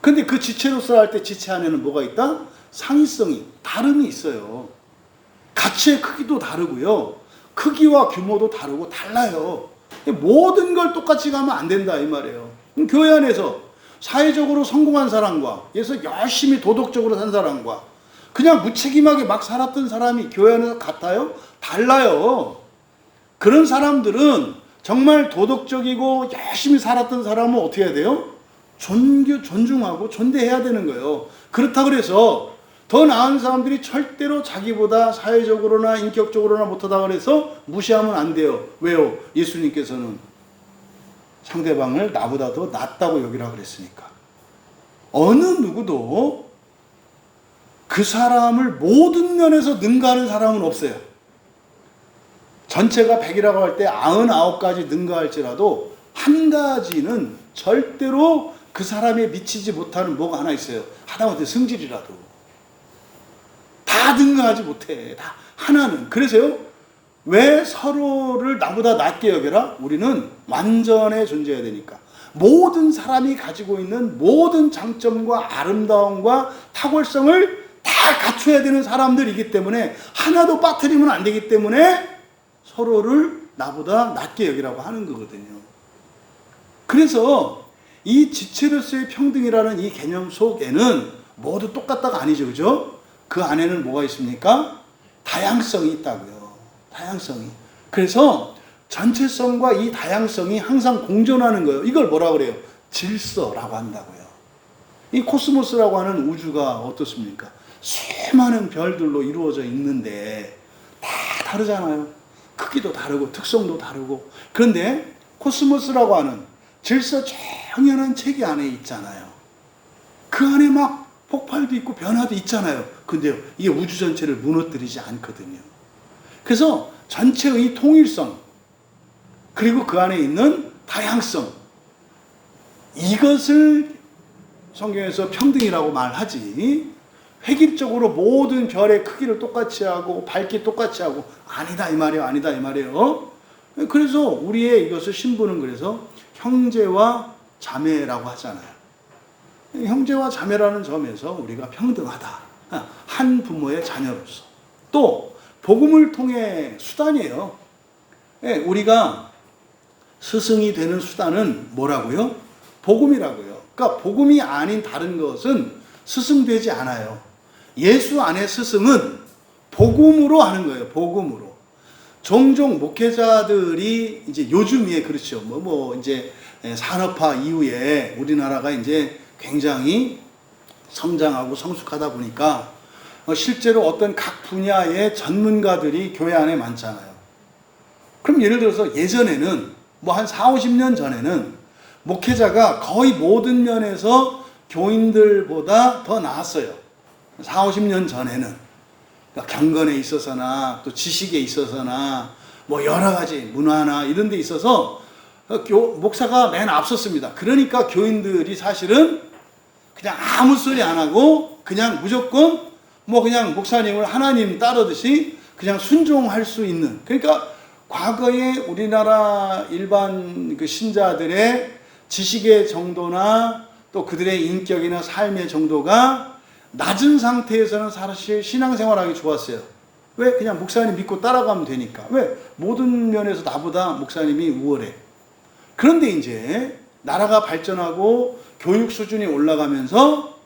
근데 그 지체로서 할 때 지체 안에는 뭐가 있다? 상이성이, 다름이 있어요. 가치의 크기도 다르고요. 크기와 규모도 다르고 달라요. 모든 걸 똑같이 가면 안 된다 이 말이에요. 교회 안에서 사회적으로 성공한 사람과, 그래서 열심히 도덕적으로 산 사람과 그냥 무책임하게 막 살았던 사람이 교회 안에서 같아요? 달라요. 그런 사람들은 정말 도덕적이고 열심히 살았던 사람은 어떻게 해야 돼요? 존중하고 존대해야 되는 거예요. 그렇다고 해서 더 나은 사람들이 절대로 자기보다 사회적으로나 인격적으로나 못하다 그래서 무시하면 안 돼요. 왜요? 예수님께서는 상대방을 나보다 더 낫다고 여기라 그랬으니까. 어느 누구도 그 사람을 모든 면에서 능가하는 사람은 없어요. 전체가 100이라고 할 때 99가지 능가할지라도 한 가지는 절대로 그 사람에 미치지 못하는 뭐가 하나 있어요. 하다못해 성질이라도. 다 능가하지 못해. 다 하나는. 그래서요, 왜 서로를 나보다 낫게 여겨라? 우리는 완전해 존재해야 되니까. 모든 사람이 가지고 있는 모든 장점과 아름다움과 탁월성을 다 갖춰야 되는 사람들이기 때문에 하나도 빠뜨리면 안 되기 때문에 서로를 나보다 낫게 여기라고 하는 거거든요. 그래서 이 지체로서의 평등이라는 이 개념 속에는 모두 똑같다가 아니죠. 그죠? 그 안에는 뭐가 있습니까? 다양성이 있다고요. 다양성이. 그래서 전체성과 이 다양성이 항상 공존하는 거예요. 이걸 뭐라 그래요? 질서라고 한다고요. 이 코스모스라고 하는 우주가 어떻습니까? 수많은 별들로 이루어져 있는데 다 다르잖아요. 크기도 다르고 특성도 다르고. 그런데 코스모스라고 하는 질서 정연한 체계 안에 있잖아요. 그 안에 막 폭발도 있고 변화도 있잖아요. 근데요, 이게 우주 전체를 무너뜨리지 않거든요. 그래서 전체의 통일성, 그리고 그 안에 있는 다양성, 이것을 성경에서 평등이라고 말하지, 획일적으로 모든 별의 크기를 똑같이 하고 밝기 똑같이 하고 아니다 이 말이에요. 아니다 이 말이에요. 그래서 우리의 이것을 신부는 그래서 형제와 자매라고 하잖아요. 형제와 자매라는 점에서 우리가 평등하다. 한 부모의 자녀로서. 또 복음을 통해 수단이에요. 우리가 스승이 되는 수단은 뭐라고요? 복음이라고요. 그러니까 복음이 아닌 다른 것은 스승되지 않아요. 예수 안의 스승은 복음으로 하는 거예요. 복음으로. 종종 목회자들이 이제 요즘에 그렇죠. 이제 산업화 이후에 우리나라가 이제 굉장히 성장하고 성숙하다 보니까 실제로 어떤 각 분야의 전문가들이 교회 안에 많잖아요. 그럼 예를 들어서 예전에는 뭐 한 4, 50년 전에는 목회자가 거의 모든 면에서 교인들보다 더 나았어요. 4, 50년 전에는. 그러니까 경건에 있어서나 또 지식에 있어서나 뭐 여러 가지 문화나 이런 데 있어서 목사가 맨 앞섰습니다. 그러니까 교인들이 사실은 그냥 아무 소리 안 하고 그냥 무조건 뭐 그냥 목사님을 하나님 따르듯이 그냥 순종할 수 있는. 그러니까 과거에 우리나라 일반 그 신자들의 지식의 정도나 또 그들의 인격이나 삶의 정도가 낮은 상태에서는 사실 신앙생활하기 좋았어요. 왜? 그냥 목사님 믿고 따라가면 되니까. 왜? 모든 면에서 나보다 목사님이 우월해. 그런데 이제 나라가 발전하고 교육 수준이 올라가면서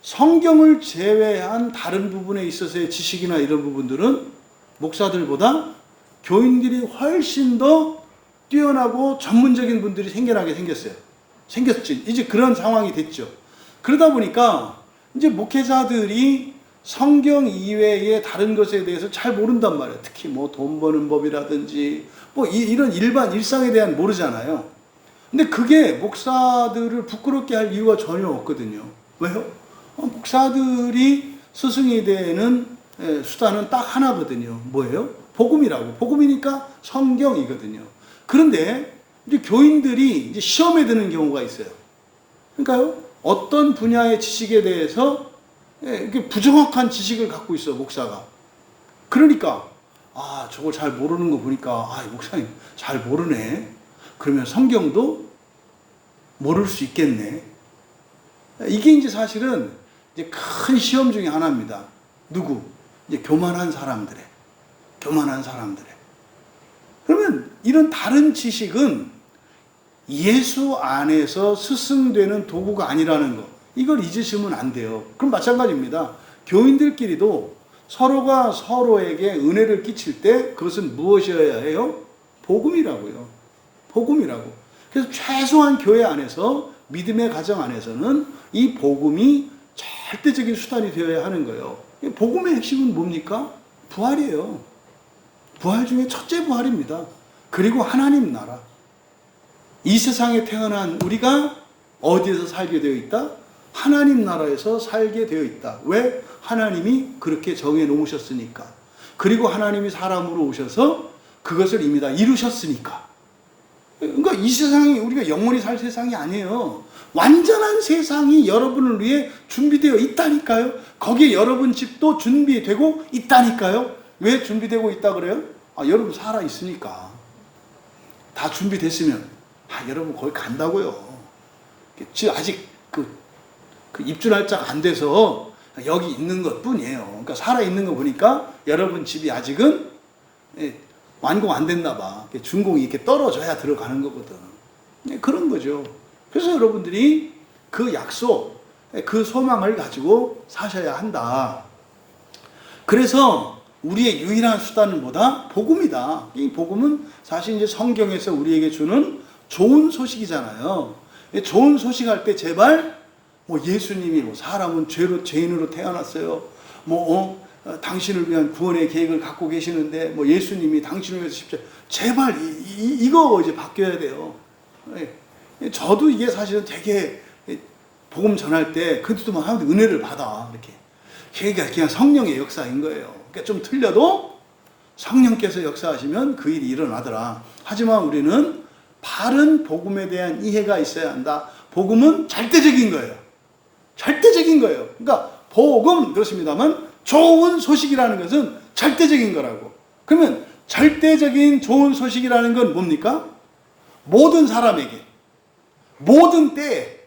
성경을 제외한 다른 부분에 있어서의 지식이나 이런 부분들은 목사들보다 교인들이 훨씬 더 뛰어나고 전문적인 분들이 생겨나게 생겼어요. 생겼지. 이제 그런 상황이 됐죠. 그러다 보니까 이제 목회자들이 성경 이외의 다른 것에 대해서 잘 모른단 말이에요. 특히 뭐 돈 버는 법이라든지 뭐 이런 일반 일상에 대한 모르잖아요. 근데 그게 목사들을 부끄럽게 할 이유가 전혀 없거든요. 왜요? 목사들이 스승이 되는 수단은 딱 하나거든요. 뭐예요? 복음이라고. 복음이니까 성경이거든요. 그런데 이제 교인들이 이제 시험에 드는 경우가 있어요. 그러니까요, 어떤 분야의 지식에 대해서 이렇게 부정확한 지식을 갖고 있어, 목사가. 그러니까, 저걸 잘 모르는 거 보니까, 목사님 잘 모르네. 그러면 성경도 모를 수 있겠네. 이게 이제 사실은 이제 큰 시험 중에 하나입니다. 누구? 이제 교만한 사람들의. 그러면 이런 다른 지식은 예수 안에서 스승되는 도구가 아니라는 거. 이걸 잊으시면 안 돼요. 그럼 마찬가지입니다. 교인들끼리도 서로가 서로에게 은혜를 끼칠 때 그것은 무엇이어야 해요? 복음이라고요. 복음이라고. 그래서 최소한 교회 안에서 믿음의 가정 안에서는 이 복음이 절대적인 수단이 되어야 하는 거예요. 복음의 핵심은 뭡니까? 부활이에요. 부활 중에 첫째 부활입니다. 그리고 하나님 나라. 이 세상에 태어난 우리가 어디에서 살게 되어 있다? 하나님 나라에서 살게 되어 있다. 왜? 하나님이 그렇게 정해 놓으셨으니까. 그리고 하나님이 사람으로 오셔서 그것을 이미 다 이루셨으니까. 그러니까 이 세상이 우리가 영원히 살 세상이 아니에요. 완전한 세상이 여러분을 위해 준비되어 있다니까요. 거기에 여러분 집도 준비되고 있다니까요. 왜 준비되고 있다 그래요? 여러분 살아 있으니까. 다 준비됐으면 여러분 거기 간다고요. 지금 아직 그 입주 날짜가 안 돼서 여기 있는 것 뿐이에요. 그러니까 살아 있는 거 보니까 여러분 집이 아직은 완공 안 됐나 봐. 준공이 이렇게 떨어져야 들어가는 거거든. 그런 거죠. 그래서 여러분들이 그 약속, 그 소망을 가지고 사셔야 한다. 그래서 우리의 유일한 수단은 뭐다? 복음이다. 이 복음은 사실 이제 성경에서 우리에게 주는 좋은 소식이잖아요. 좋은 소식 할 때 제발 뭐 예수님이 뭐 사람은 죄인으로 태어났어요. 당신을 위한 구원의 계획을 갖고 계시는데 뭐 예수님이 당신을 위해서 십자가 제발 이거 이제 바뀌어야 돼요. 저도 이게 사실은 되게 복음 전할 때 그때도 막 하는데 은혜를 받아 이렇게. 그러니까 그냥 성령의 역사인 거예요. 그러니까 좀 틀려도 성령께서 역사하시면 그 일이 일어나더라. 하지만 우리는 바른 복음에 대한 이해가 있어야 한다. 복음은 절대적인 거예요. 절대적인 거예요. 그러니까 복음 그렇습니다만 좋은 소식이라는 것은 절대적인 거라고. 그러면 절대적인 좋은 소식이라는 건 뭡니까? 모든 사람에게, 모든 때에,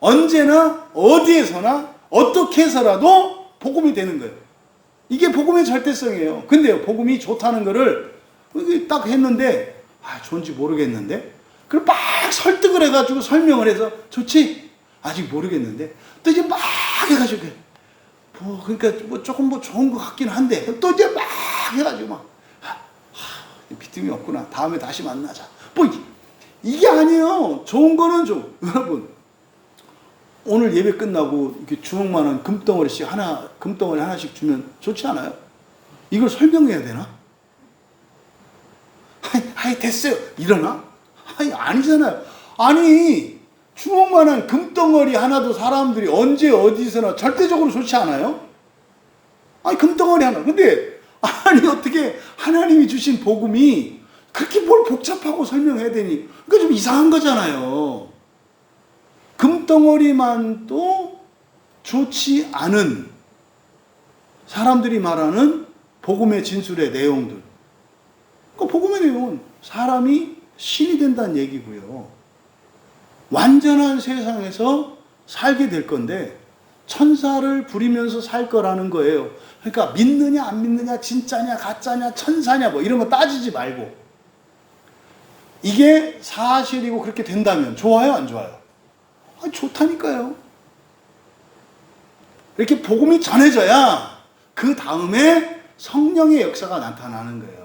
언제나 어디에서나 어떻게 해서라도 복음이 되는 거예요. 이게 복음의 절대성이에요. 근데요, 복음이 좋다는 거를 딱 했는데 좋은지 모르겠는데 그걸 막 설득을 해가지고 설명을 해서 좋지? 아직 모르겠는데 또 이제 막 해가지고 그러니까 조금 좋은 것 같긴 한데 또 이제 막 해가지고 막 믿음이 없구나. 다음에 다시 만나자. 이게 아니에요. 좋은 거는 좀 여러분 오늘 예배 끝나고 이렇게 주먹만한 금덩어리 하나씩 주면 좋지 않아요? 이걸 설명해야 되나? 하이 됐어요. 이러나? 아니잖아요. 아니 주먹만한 금덩어리 하나도 사람들이 언제 어디서나 절대적으로 좋지 않아요? 금덩어리 하나. 근데 어떻게 하나님이 주신 복음이 그렇게 뭘 복잡하고 설명해야 되니? 그러니까 좀 이상한 거잖아요. 금덩어리만도 좋지 않은 사람들이 말하는 복음의 진술의 내용들. 그 복음의 내용은 사람이 신이 된다는 얘기고요. 완전한 세상에서 살게 될 건데 천사를 부리면서 살 거라는 거예요. 그러니까 믿느냐 안 믿느냐, 진짜냐 가짜냐, 천사냐 뭐 이런 거 따지지 말고 이게 사실이고 그렇게 된다면 좋아요 안 좋아요? 좋다니까요. 이렇게 복음이 전해져야 그 다음에 성령의 역사가 나타나는 거예요.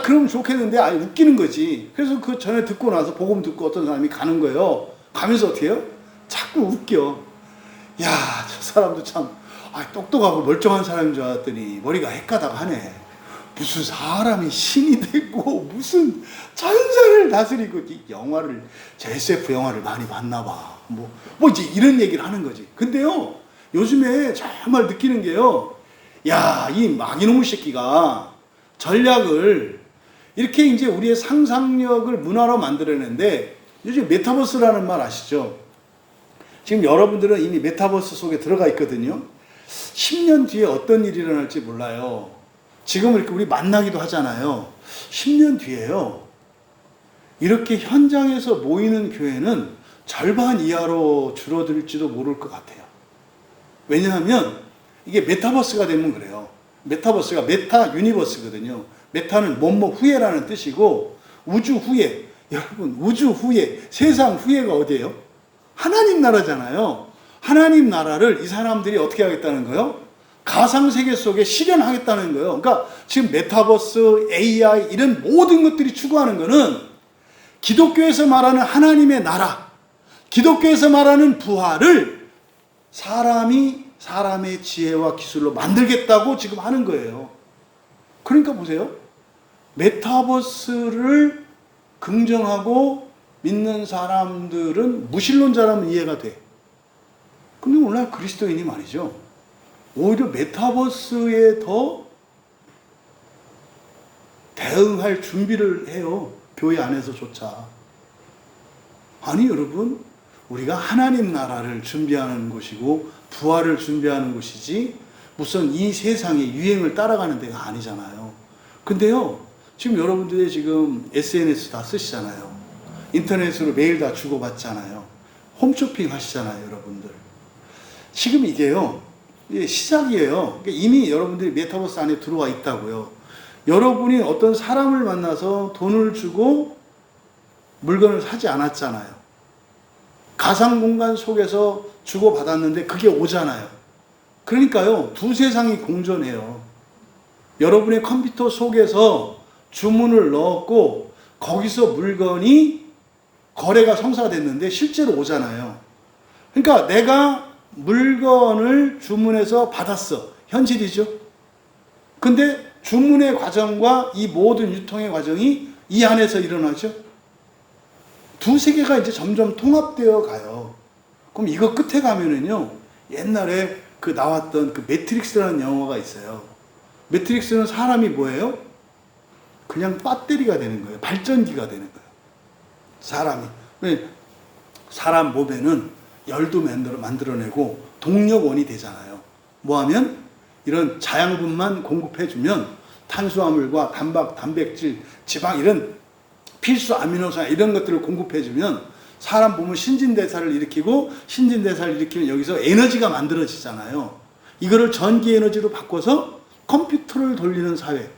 그럼 좋겠는데 웃기는 거지. 그래서 그 전에 듣고 나서 복음 듣고 어떤 사람이 가는 거예요. 가면서 어떻게 해요? 자꾸 웃겨. 저 사람도 참 똑똑하고 멀쩡한 사람인 줄 알았더니 머리가 헷가닥하네. 무슨 사람이 신이 됐고 무슨 천사를 다스리고 제 SF 영화를 많이 봤나 봐. 뭐 이제 이런 얘기를 하는 거지. 근데요 요즘에 정말 느끼는 게요, 이 마귀놈의 새끼가 전략을 이렇게 이제 우리의 상상력을 문화로 만들어내는데, 요즘 메타버스라는 말 아시죠? 지금 여러분들은 이미 메타버스 속에 들어가 있거든요. 10년 뒤에 어떤 일이 일어날지 몰라요. 지금 이렇게 우리 만나기도 하잖아요. 10년 뒤에요, 이렇게 현장에서 모이는 교회는 절반 이하로 줄어들지도 모를 것 같아요. 왜냐하면 이게 메타버스가 되면 그래요. 메타버스가 메타 유니버스거든요. 메타는 뭐뭐 후예라는 뜻이고, 우주 후예. 여러분, 우주 후예, 세상 후예가 어디예요? 하나님 나라잖아요. 하나님 나라를 이 사람들이 어떻게 하겠다는 거예요? 가상세계 속에 실현하겠다는 거예요. 그러니까 지금 메타버스, AI 이런 모든 것들이 추구하는 거는 기독교에서 말하는 하나님의 나라, 기독교에서 말하는 부활을 사람의 지혜와 기술로 만들겠다고 지금 하는 거예요. 그러니까 보세요. 메타버스를 긍정하고 믿는 사람들은 무신론자라면 이해가 돼. 근데 오늘날 그리스도인이 말이죠, 오히려 메타버스에 더 대응할 준비를 해요. 교회 안에서조차. 아니 여러분, 우리가 하나님 나라를 준비하는 곳이고 부활을 준비하는 곳이지 무슨 이 세상의 유행을 따라가는 데가 아니잖아요. 근데요, 지금 여러분들이 지금 SNS 다 쓰시잖아요. 인터넷으로 메일 다 주고받잖아요. 홈쇼핑 하시잖아요, 여러분들. 지금 이게요, 시작이에요. 이미 여러분들이 메타버스 안에 들어와 있다고요. 여러분이 어떤 사람을 만나서 돈을 주고 물건을 사지 않았잖아요. 가상 공간 속에서 주고받았는데 그게 오잖아요. 그러니까요, 두 세상이 공존해요. 여러분의 컴퓨터 속에서 주문을 넣었고 거기서 물건이 거래가 성사됐는데 실제로 오잖아요. 그러니까 내가 물건을 주문해서 받았어. 현실이죠. 근데 주문의 과정과 이 모든 유통의 과정이 이 안에서 일어나죠. 두 세계가 이제 점점 통합되어 가요. 그럼 이거 끝에 가면은요, 옛날에 그 나왔던 그 매트릭스라는 영화가 있어요. 매트릭스는 사람이 뭐예요? 그냥 배터리가 되는 거예요. 발전기가 되는 거예요. 사람이. 사람 몸에는 열도 만들어내고 동력원이 되잖아요. 뭐 하면? 이런 자양분만 공급해주면 탄수화물과 단백질, 지방 이런 필수 아미노산 이런 것들을 공급해주면 사람 몸은 신진대사를 일으키고, 신진대사를 일으키면 여기서 에너지가 만들어지잖아요. 이거를 전기 에너지로 바꿔서 컴퓨터를 돌리는 사회.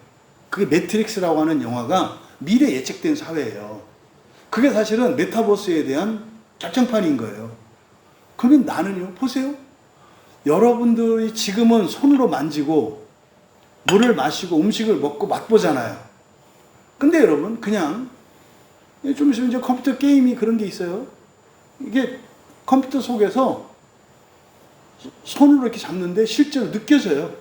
그게 매트릭스라고 하는 영화가 미래 예측된 사회예요. 그게 사실은 메타버스에 대한 결정판인 거예요. 그러면 나는요, 보세요. 여러분들이 지금은 손으로 만지고 물을 마시고 음식을 먹고 맛보잖아요. 근데 여러분, 그냥 좀 있으면 이제 컴퓨터 게임이 그런 게 있어요. 이게 컴퓨터 속에서 손으로 이렇게 잡는데 실제로 느껴져요.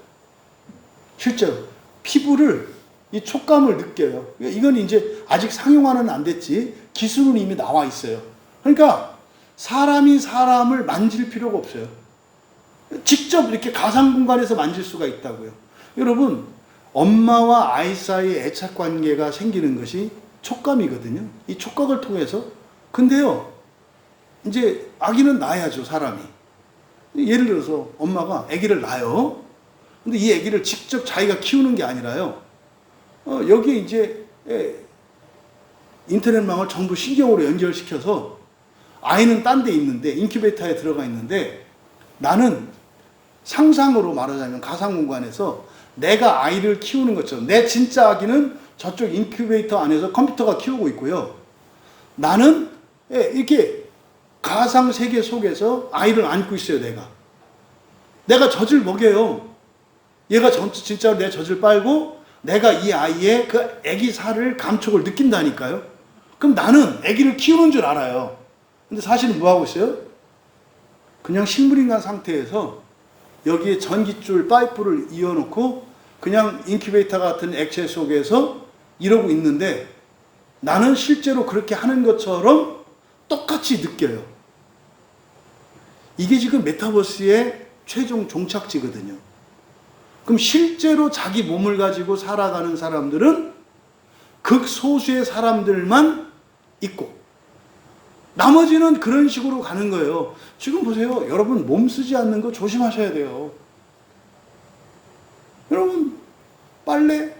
실제로. 피부를, 이 촉감을 느껴요. 이건 이제 아직 상용화는 안 됐지, 기술은 이미 나와 있어요. 그러니까 사람이 사람을 만질 필요가 없어요. 직접 이렇게 가상 공간에서 만질 수가 있다고요. 여러분, 엄마와 아이 사이에 애착 관계가 생기는 것이 촉감이거든요. 이 촉각을 통해서. 근데요, 이제 아기는 낳아야죠, 사람이. 예를 들어서 엄마가 아기를 낳아요. 근데 이 아기를 직접 자기가 키우는 게 아니라요, 여기에 이제 인터넷망을 전부 신경으로 연결시켜서 아이는 딴 데 있는데, 인큐베이터에 들어가 있는데, 나는 상상으로 말하자면 가상 공간에서 내가 아이를 키우는 것처럼, 내 진짜 아기는 저쪽 인큐베이터 안에서 컴퓨터가 키우고 있고요. 나는 이렇게 가상 세계 속에서 아이를 안고 있어요, 내가 젖을 먹여요. 얘가 진짜로 내 젖을 빨고 내가 이 아이의 그 아기 살을 감촉을 느낀다니까요. 그럼 나는 아기를 키우는 줄 알아요. 근데 사실은 뭐 하고 있어요? 그냥 식물인간 상태에서 여기에 전기줄 파이프를 이어놓고 그냥 인큐베이터 같은 액체 속에서 이러고 있는데, 나는 실제로 그렇게 하는 것처럼 똑같이 느껴요. 이게 지금 메타버스의 최종 종착지거든요. 그럼 실제로 자기 몸을 가지고 살아가는 사람들은 극소수의 사람들만 있고, 나머지는 그런 식으로 가는 거예요. 지금 보세요. 여러분, 몸 쓰지 않는 거 조심하셔야 돼요. 여러분, 빨래,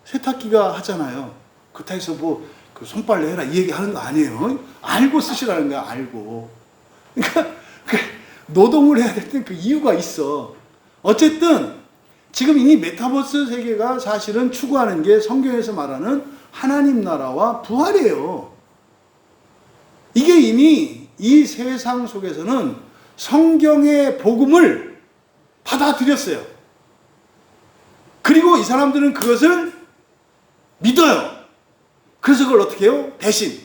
세탁기가 하잖아요. 그렇다 해서 그 손빨래 해라 이 얘기 하는 거 아니에요. 알고 쓰시라는 거야, 알고. 그러니까 노동을 해야 될 때 그 이유가 있어. 어쨌든 지금 이 메타버스 세계가 사실은 추구하는 게 성경에서 말하는 하나님 나라와 부활이에요. 이게 이미 이 세상 속에서는 성경의 복음을 받아들였어요. 그리고 이 사람들은 그것을 믿어요. 그래서 그걸 어떻게 해요? 대신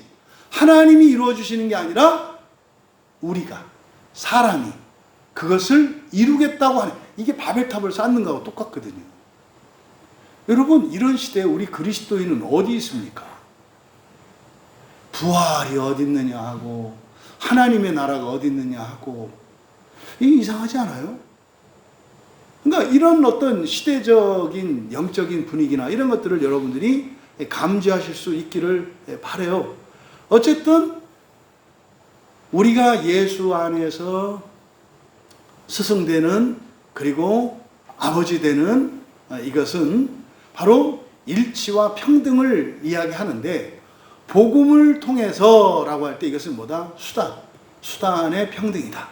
하나님이 이루어 주시는 게 아니라 우리가, 사람이 그것을 이루겠다고 하는, 이게 바벨탑을 쌓는 거하고 똑같거든요. 여러분, 이런 시대에 우리 그리스도인은 어디 있습니까? 부활이 어디 있느냐 하고, 하나님의 나라가 어디 있느냐 하고, 이게 이상하지 않아요? 그러니까 이런 어떤 시대적인 영적인 분위기나 이런 것들을 여러분들이 감지하실 수 있기를 바라요. 어쨌든 우리가 예수 안에서 스승되는, 그리고 아버지 되는, 이것은 바로 일치와 평등을 이야기하는데, 복음을 통해서라고 할 때 이것은 뭐다? 수단의 평등이다.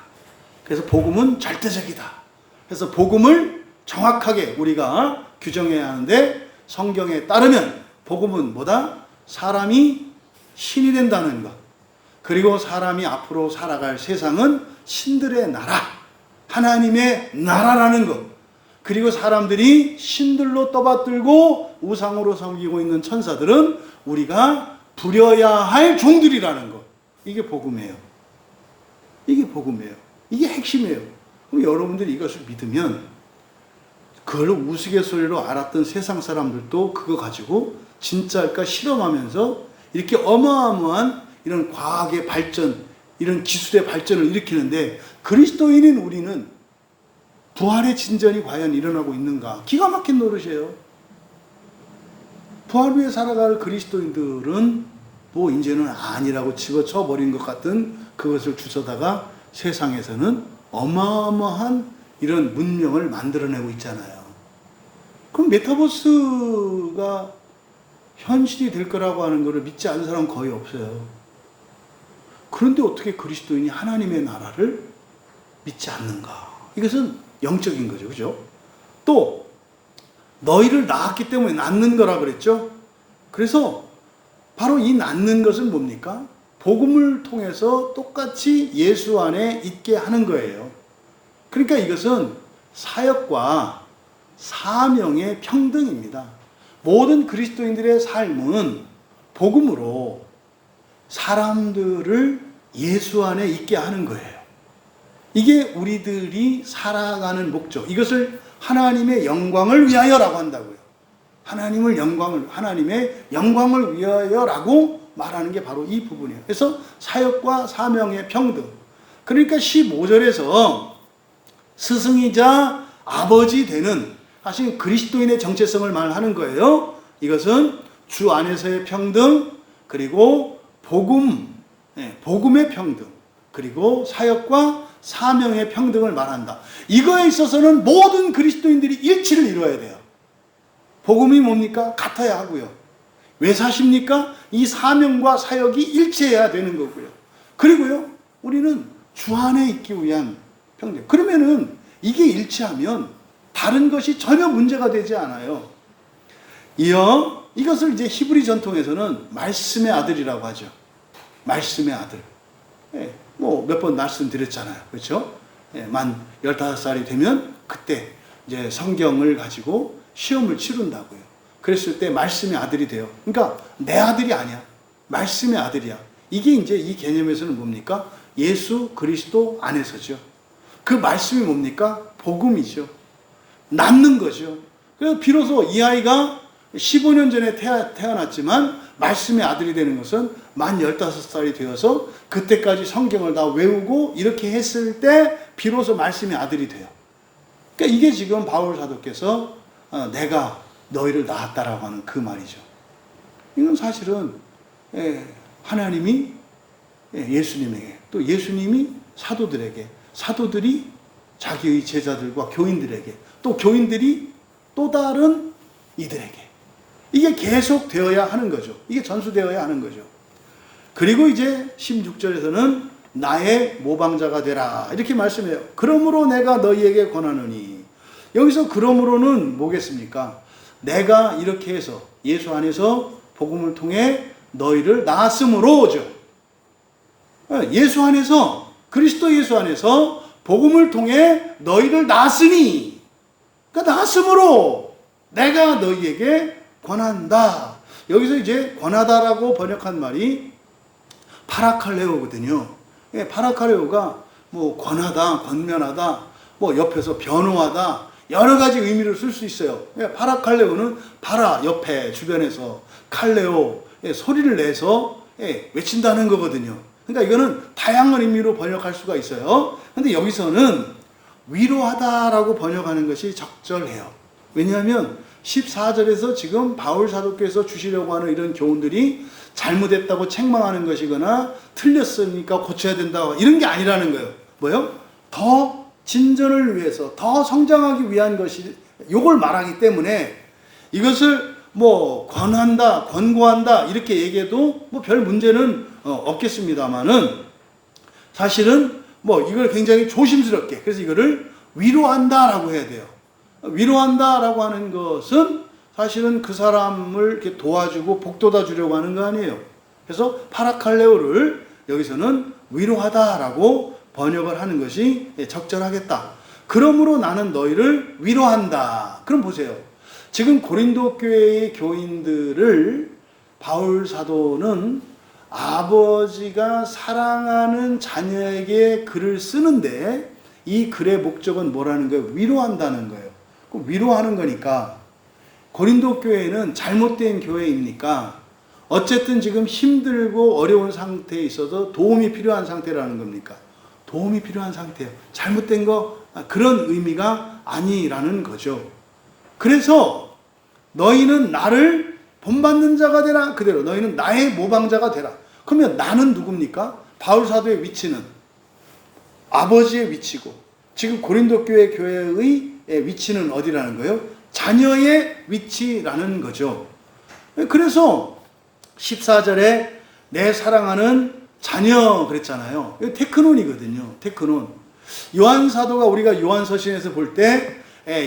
그래서 복음은 절대적이다. 그래서 복음을 정확하게 우리가 규정해야 하는데, 성경에 따르면 복음은 뭐다? 사람이 신이 된다는 것, 그리고 사람이 앞으로 살아갈 세상은 신들의 나라, 하나님의 나라라는 것, 그리고 사람들이 신들로 떠받들고 우상으로 섬기고 있는 천사들은 우리가 부려야 할 종들이라는 것. 이게 복음이에요. 이게 복음이에요. 이게 핵심이에요. 그럼 여러분들이 이것을 믿으면, 그걸 우스갯소리로 알았던 세상 사람들도 그거 가지고 진짜일까 실험하면서 이렇게 어마어마한 이런 과학의 발전, 이런 기술의 발전을 일으키는데, 그리스도인인 우리는 부활의 진전이 과연 일어나고 있는가? 기가 막힌 노릇이에요. 부활 후에 살아갈 그리스도인들은 뭐 이제는 아니라고 집어쳐 버린 것 같은 그것을 주워다가 세상에서는 어마어마한 이런 문명을 만들어내고 있잖아요. 그럼 메타버스가 현실이 될 거라고 하는 것을 믿지 않는 사람은 거의 없어요. 그런데 어떻게 그리스도인이 하나님의 나라를 믿지 않는가? 이것은 영적인 거죠. 그죠? 또 너희를 낳았기 때문에 낳는 거라 그랬죠? 그래서 바로 이 낳는 것은 뭡니까? 복음을 통해서 똑같이 예수 안에 있게 하는 거예요. 그러니까 이것은 사역과 사명의 평등입니다. 모든 그리스도인들의 삶은 복음으로 사람들을 예수 안에 있게 하는 거예요. 이게 우리들이 살아가는 목적. 이것을 하나님의 영광을 위하여라고 한다고요. 하나님의 영광을 위하여라고 말하는 게 바로 이 부분이에요. 그래서 사역과 사명의 평등. 그러니까 15절에서 스승이자 아버지 되는, 사실 그리스도인의 정체성을 말하는 거예요. 이것은 주 안에서의 평등, 그리고 복음의 평등, 그리고 사역과 사명의 평등을 말한다. 이거에 있어서는 모든 그리스도인들이 일치를 이루어야 돼요. 복음이 뭡니까? 같아야 하고요. 왜 사십니까? 이 사명과 사역이 일치해야 되는 거고요. 그리고요, 우리는 주 안에 있기 위한 평등. 그러면은 이게 일치하면 다른 것이 전혀 문제가 되지 않아요. 이어 이것을 이제 히브리 전통에서는 말씀의 아들이라고 하죠. 말씀의 아들. 뭐 몇 번 말씀드렸잖아요. 그렇죠? 만 15살이 되면 그때 이제 성경을 가지고 시험을 치른다고요. 그랬을 때 말씀의 아들이 돼요. 그러니까 내 아들이 아니야. 말씀의 아들이야. 이게 이제 이 개념에서는 뭡니까? 예수 그리스도 안에서죠. 그 말씀이 뭡니까? 복음이죠. 낳는 거죠. 그래서 비로소 이 아이가 15년 전에 태어났지만 말씀의 아들이 되는 것은 만 15살이 되어서 그때까지 성경을 다 외우고 이렇게 했을 때 비로소 말씀의 아들이 돼요. 그러니까 이게 지금 바울 사도께서 내가 너희를 낳았다라고 하는 그 말이죠. 이건 사실은 하나님이 예수님에게, 또 예수님이 사도들에게, 사도들이 자기의 제자들과 교인들에게, 또 교인들이 또 다른 이들에게, 이게 계속 되어야 하는 거죠. 이게 전수되어야 하는 거죠. 그리고 이제 16절에서는 나의 모방자가 되라 이렇게 말씀해요. 그러므로 내가 너희에게 권하노니. 여기서 그러므로는 뭐겠습니까? 내가 이렇게 해서 예수 안에서 복음을 통해 너희를 낳았으므로죠. 예수 안에서, 그리스도 예수 안에서 복음을 통해 너희를 낳았으니, 그러니까 낳았으므로 내가 너희에게 권한다. 여기서 이제 권하다라고 번역한 말이 파라칼레오거든요. 파라칼레오가 뭐 권하다, 권면하다, 뭐 옆에서 변호하다, 여러 가지 의미를 쓸 수 있어요. 파라칼레오는 파라, 옆에, 주변에서, 칼레오, 소리를 내서 외친다는 거거든요. 그러니까 이거는 다양한 의미로 번역할 수가 있어요. 근데 여기서는 위로하다라고 번역하는 것이 적절해요. 왜냐하면 14절에서 지금 바울 사도께서 주시려고 하는 이런 교훈들이 잘못했다고 책망하는 것이거나 틀렸으니까 고쳐야 된다, 이런 게 아니라는 거예요. 뭐요? 더 진전을 위해서, 더 성장하기 위한 것이, 요걸 말하기 때문에 이것을 뭐 권한다, 권고한다 이렇게 얘기해도 뭐 별 문제는 없겠습니다만은, 사실은 뭐 이걸 굉장히 조심스럽게, 그래서 이거를 위로한다라고 해야 돼요. 위로한다라고 하는 것은 사실은 그 사람을 이렇게 도와주고 복돋아 주려고 하는 거 아니에요. 그래서 파라칼레오를 여기서는 위로하다라고 번역을 하는 것이 적절하겠다. 그러므로 나는 너희를 위로한다. 그럼 보세요. 지금 고린도 교회의 교인들을 바울 사도는 아버지가 사랑하는 자녀에게 글을 쓰는데, 이 글의 목적은 뭐라는 거예요? 위로한다는 거예요. 위로하는 거니까, 고린도 교회는 잘못된 교회입니까? 어쨌든 지금 힘들고 어려운 상태에 있어서 도움이 필요한 상태라는 겁니까? 도움이 필요한 상태예요. 잘못된 거, 그런 의미가 아니라는 거죠. 그래서 너희는 나를 본받는 자가 되라. 그대로 너희는 나의 모방자가 되라. 그러면 나는 누굽니까? 바울 사도의 위치는 아버지의 위치고, 지금 고린도 교회의 위치는 어디라는 거예요? 자녀의 위치라는 거죠. 그래서 14절에 내 사랑하는 자녀 그랬잖아요. 테크논이거든요. 테크논. 요한 사도가, 우리가 요한 서신에서 볼 때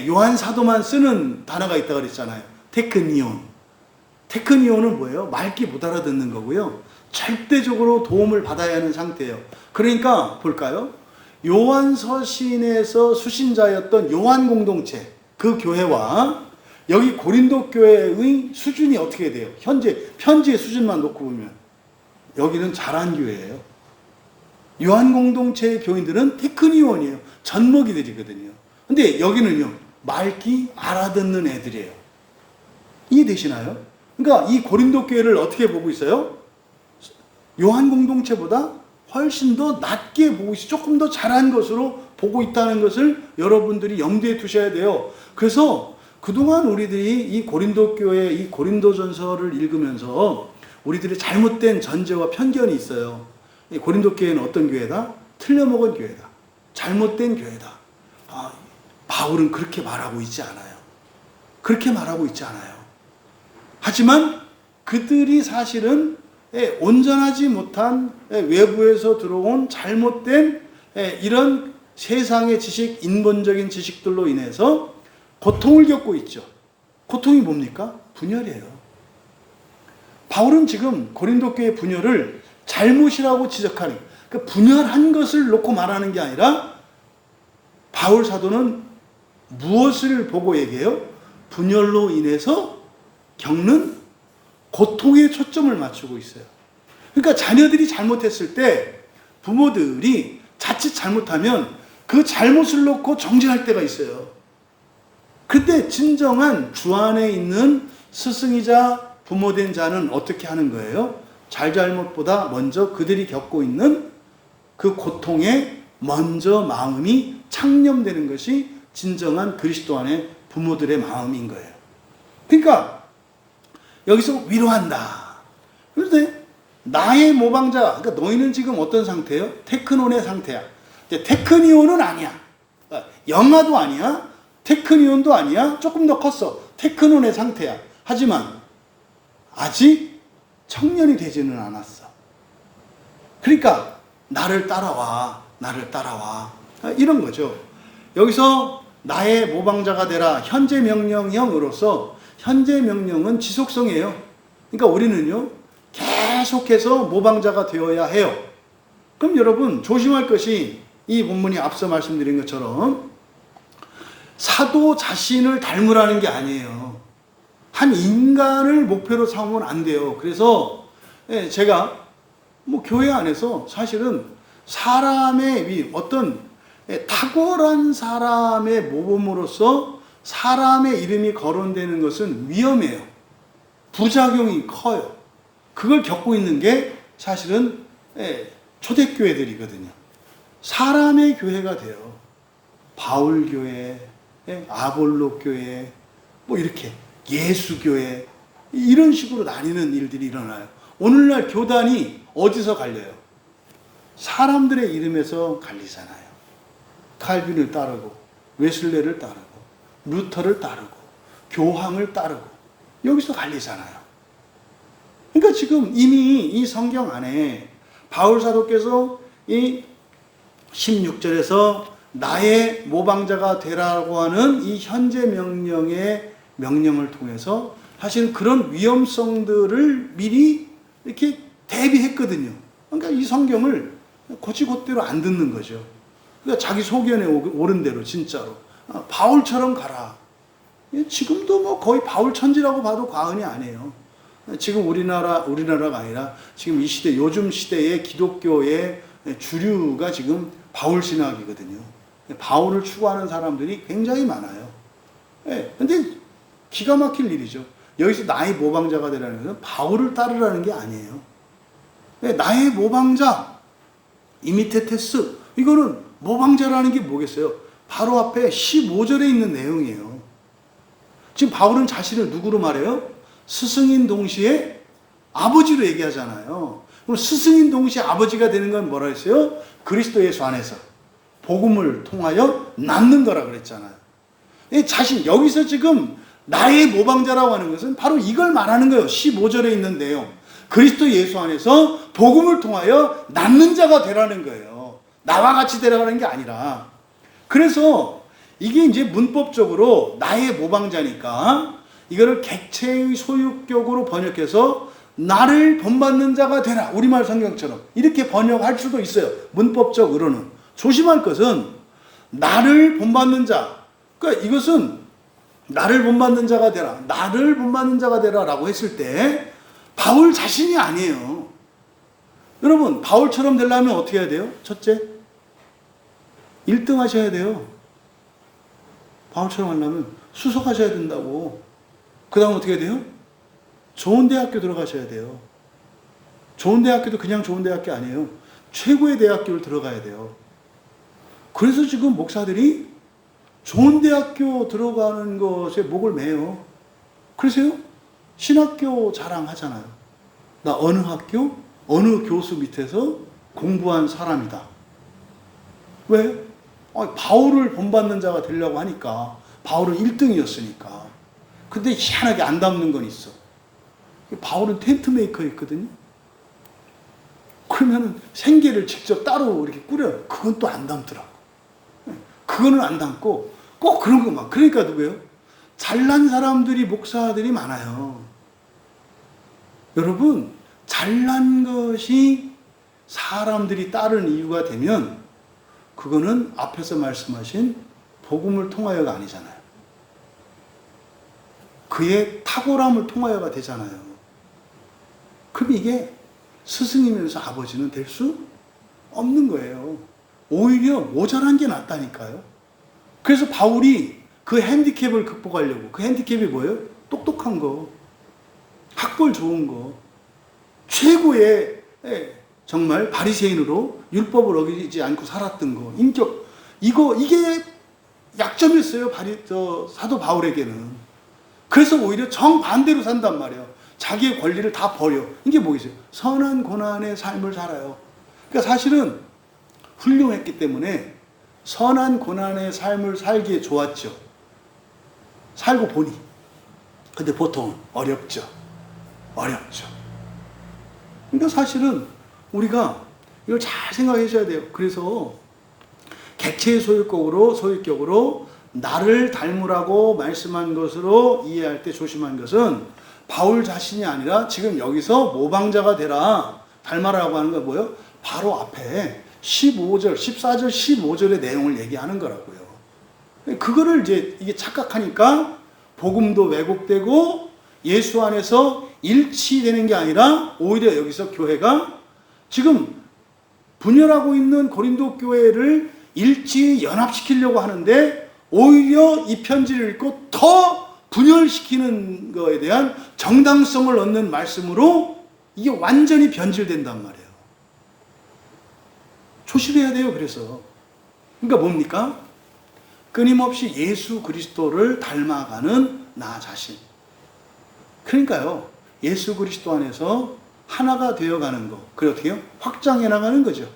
요한 사도만 쓰는 단어가 있다고 그랬잖아요. 테크니온. 테크니온은 뭐예요? 말귀 못 알아듣는 거고요. 절대적으로 도움을 받아야 하는 상태예요. 그러니까 볼까요? 요한 서신에서 수신자였던 요한 공동체, 그 교회와 여기 고린도 교회의 수준이 어떻게 돼요? 현재 편지의 수준만 놓고 보면 여기는 잘한 교회예요. 요한 공동체의 교인들은 테크니온이에요. 젖먹이들이거든요. 근데 여기는요, 맑기 알아듣는 애들이에요. 이해되시나요? 그러니까 이 고린도 교회를 어떻게 보고 있어요? 요한 공동체보다 훨씬 더 낮게 보고 있어요. 조금 더 잘한 것으로 보고 있다는 것을 여러분들이 염두에 두셔야 돼요. 그래서 그동안 우리들이 이 고린도 교회, 이 고린도전서를 읽으면서 우리들의 잘못된 전제와 편견이 있어요. 이 고린도 교회는 어떤 교회다? 틀려먹은 교회다. 잘못된 교회다. 바울은 그렇게 말하고 있지 않아요. 그렇게 말하고 있지 않아요. 하지만 그들이 사실은 온전하지 못한 외부에서 들어온 잘못된 이런 세상의 지식, 인본적인 지식들로 인해서 고통을 겪고 있죠. 고통이 뭡니까? 분열이에요. 바울은 지금 고린도 교회 분열을 잘못이라고 지적하는, 그 분열한 것을 놓고 말하는 게 아니라 바울 사도는 무엇을 보고 얘기해요? 분열로 인해서 겪는 고통에 초점을 맞추고 있어요. 그러니까 자녀들이 잘못했을 때 부모들이 자칫 잘못하면 그 잘못을 놓고 정죄할 때가 있어요. 그때 진정한 주 안에 있는 스승이자 부모된 자는 어떻게 하는 거예요? 잘잘못보다 먼저 그들이 겪고 있는 그 고통에 먼저 마음이 창념되는 것이 진정한 그리스도 안의 부모들의 마음인 거예요. 그러니까 여기서 위로한다. 그런데 나의 모방자, 그러니까 너희는 지금 어떤 상태예요? 테크논의 상태야. 테크니온은 아니야. 영아도 아니야. 테크니온도 아니야. 조금 더 컸어. 테크논의 상태야. 하지만 아직 청년이 되지는 않았어. 그러니까 나를 따라와. 나를 따라와. 이런 거죠. 여기서 나의 모방자가 되라. 현재 명령형으로서 현재 명령은 지속성이에요. 그러니까 우리는요, 계속해서 모방자가 되어야 해요. 그럼 여러분 조심할 것이 이 본문이 앞서 말씀드린 것처럼 사도 자신을 닮으라는 게 아니에요. 한 인간을 목표로 삼으면 안 돼요. 그래서 제가 교회 안에서 사실은 사람의 어떤 탁월한 사람의 모범으로서 사람의 이름이 거론되는 것은 위험해요. 부작용이 커요. 그걸 겪고 있는 게 사실은 초대교회들이거든요. 사람의 교회가 돼요. 바울교회, 아볼로 교회, 이렇게 예수교회, 이런 식으로 나뉘는 일들이 일어나요. 오늘날 교단이 어디서 갈려요? 사람들의 이름에서 갈리잖아요. 칼빈을 따르고 웨슬레를 따르고 루터를 따르고 교황을 따르고 여기서 갈리잖아요. 그러니까 지금 이미 이 성경 안에 바울 사도께서 이 16절에서 나의 모방자가 되라고 하는 이 현재 명령의 명령을 통해서 사실 그런 위험성들을 미리 이렇게 대비했거든요. 그러니까 이 성경을 곧이곧대로 안 듣는 거죠. 그러니까 자기 소견에 옳은 대로 진짜로 바울처럼 가라. 지금도 거의 바울 천지라고 봐도 과언이 아니에요. 지금 우리나라가 아니라 지금 이 시대, 요즘 시대의 기독교의 주류가 지금 바울 신학이거든요. 바울을 추구하는 사람들이 굉장히 많아요. 근데 기가 막힐 일이죠. 여기서 나의 모방자가 되라는 것은 바울을 따르라는 게 아니에요. 나의 모방자, 이미테테스, 이거는 모방자라는 게 뭐겠어요? 바로 앞에 15절에 있는 내용이에요. 지금 바울은 자신을 누구로 말해요? 스승인 동시에 아버지로 얘기하잖아요. 그럼 스승인 동시에 아버지가 되는 건 뭐라 했어요? 그리스도 예수 안에서 복음을 통하여 낳는 거라 그랬잖아요. 자신, 여기서 지금 나의 모방자라고 하는 것은 바로 이걸 말하는 거예요. 15절에 있는 내용. 그리스도 예수 안에서 복음을 통하여 낳는 자가 되라는 거예요. 나와 같이 되라는 게 아니라. 그래서 이게 이제 문법적으로 나의 모방자니까 이거를 객체의 소유격으로 번역해서 나를 본받는 자가 되라. 우리말 성경처럼 이렇게 번역할 수도 있어요. 문법적으로는. 조심할 것은 나를 본받는 자. 그러니까 이것은 나를 본받는 자가 되라. 나를 본받는 자가 되라 라고 했을 때 바울 자신이 아니에요. 여러분, 바울처럼 되려면 어떻게 해야 돼요? 첫째, 1등 하셔야 돼요. 바울처럼 하려면 수석하셔야 된다고. 그 다음 어떻게 해야 돼요? 좋은 대학교 들어가셔야 돼요. 좋은 대학교도 그냥 좋은 대학교 아니에요. 최고의 대학교를 들어가야 돼요. 그래서 지금 목사들이 좋은 대학교 들어가는 것에 목을 매요. 그래서요, 신학교 자랑하잖아요. 나 어느 학교, 어느 교수 밑에서 공부한 사람이다. 왜? 바울을 본받는 자가 되려고 하니까. 바울은 1등이었으니까. 근데 희한하게 안 닮는 건 있어. 바울은 텐트 메이커였거든요. 그러면은 생계를 직접 따로 이렇게 꾸려요. 그건 또 안 닮더라고. 그거는 안 닮고 꼭 그런 것만. 그러니까 누구예요? 잘난 사람들이 목사들이 많아요. 여러분, 잘난 것이 사람들이 따르는 이유가 되면 그거는 앞에서 말씀하신 복음을 통하여가 아니잖아요. 그의 탁월함을 통하여가 되잖아요. 그럼 이게 스승이면서 아버지는 될 수 없는 거예요. 오히려 모자란 게 낫다니까요. 그래서 바울이 그 핸디캡을 극복하려고, 그 핸디캡이 뭐예요? 똑똑한 거, 학벌 좋은 거, 최고의 정말 바리새인으로 율법을 어기지 않고 살았던 거, 인격, 이게 약점이었어요. 사도 바울에게는. 그래서 오히려 정반대로 산단 말이에요. 자기의 권리를 다 버려. 이게 뭐겠어요? 선한 고난의 삶을 살아요. 그러니까 사실은 훌륭했기 때문에 선한 고난의 삶을 살기에 좋았죠. 살고 보니. 근데 보통 어렵죠. 그러니까 사실은 우리가 이걸 잘 생각하셔야 돼요. 그래서 객체의 소유격으로 나를 닮으라고 말씀한 것으로 이해할 때 조심한 것은 바울 자신이 아니라 지금 여기서 모방자가 되라, 닮아라고 하는 건 뭐예요? 바로 앞에 14절, 15절의 내용을 얘기하는 거라고요. 그거를 이게 착각하니까 복음도 왜곡되고 예수 안에서 일치되는 게 아니라 오히려 여기서 교회가 지금 분열하고 있는 고린도 교회를 일치 연합시키려고 하는데 오히려 이 편지를 읽고 더 분열시키는 거에 대한 정당성을 얻는 말씀으로 이게 완전히 변질된단 말이에요. 조심해야 돼요. 그래서 그러니까 뭡니까? 끊임없이 예수 그리스도를 닮아가는 나 자신. 그러니까요, 예수 그리스도 안에서 하나가 되어가는 거, 그리고 어떻게 해요? 확장해 나가는 거죠.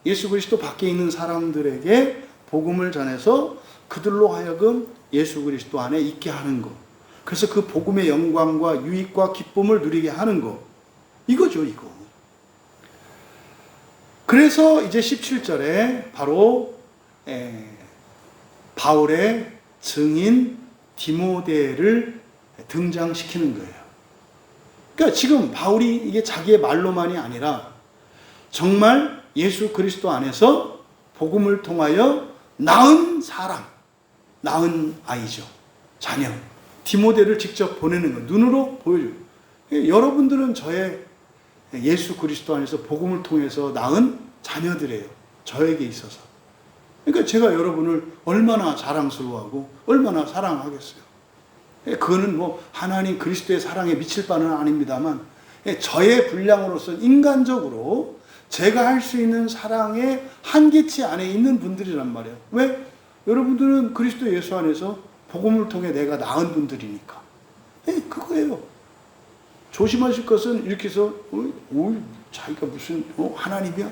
예수 그리스도 밖에 있는 사람들에게 복음을 전해서 그들로 하여금 예수 그리스도 안에 있게 하는 거. 그래서 그 복음의 영광과 유익과 기쁨을 누리게 하는 거. 이거죠, 이거. 그래서 이제 17절에 바로 바울의 증인 디모데를 등장시키는 거예요. 그러니까 지금 바울이 이게 자기의 말로만이 아니라 정말 예수 그리스도 안에서 복음을 통하여 낳은 사람, 낳은 아이죠. 자녀. 디모데를 직접 보내는 거, 눈으로 보여줘요. 여러분들은 저의 예수 그리스도 안에서 복음을 통해서 낳은 자녀들이에요. 저에게 있어서. 그러니까 제가 여러분을 얼마나 자랑스러워하고 얼마나 사랑하겠어요. 그거는 뭐 하나님 그리스도의 사랑에 미칠 바는 아닙니다만 저의 분량으로서는 인간적으로 제가 할 수 있는 사랑의 한계치 안에 있는 분들이란 말이에요. 왜? 여러분들은 그리스도 예수 안에서 복음을 통해 내가 낳은 분들이니까. 그거예요. 조심하실 것은 이렇게 해서 자기가 무슨 하나님이야?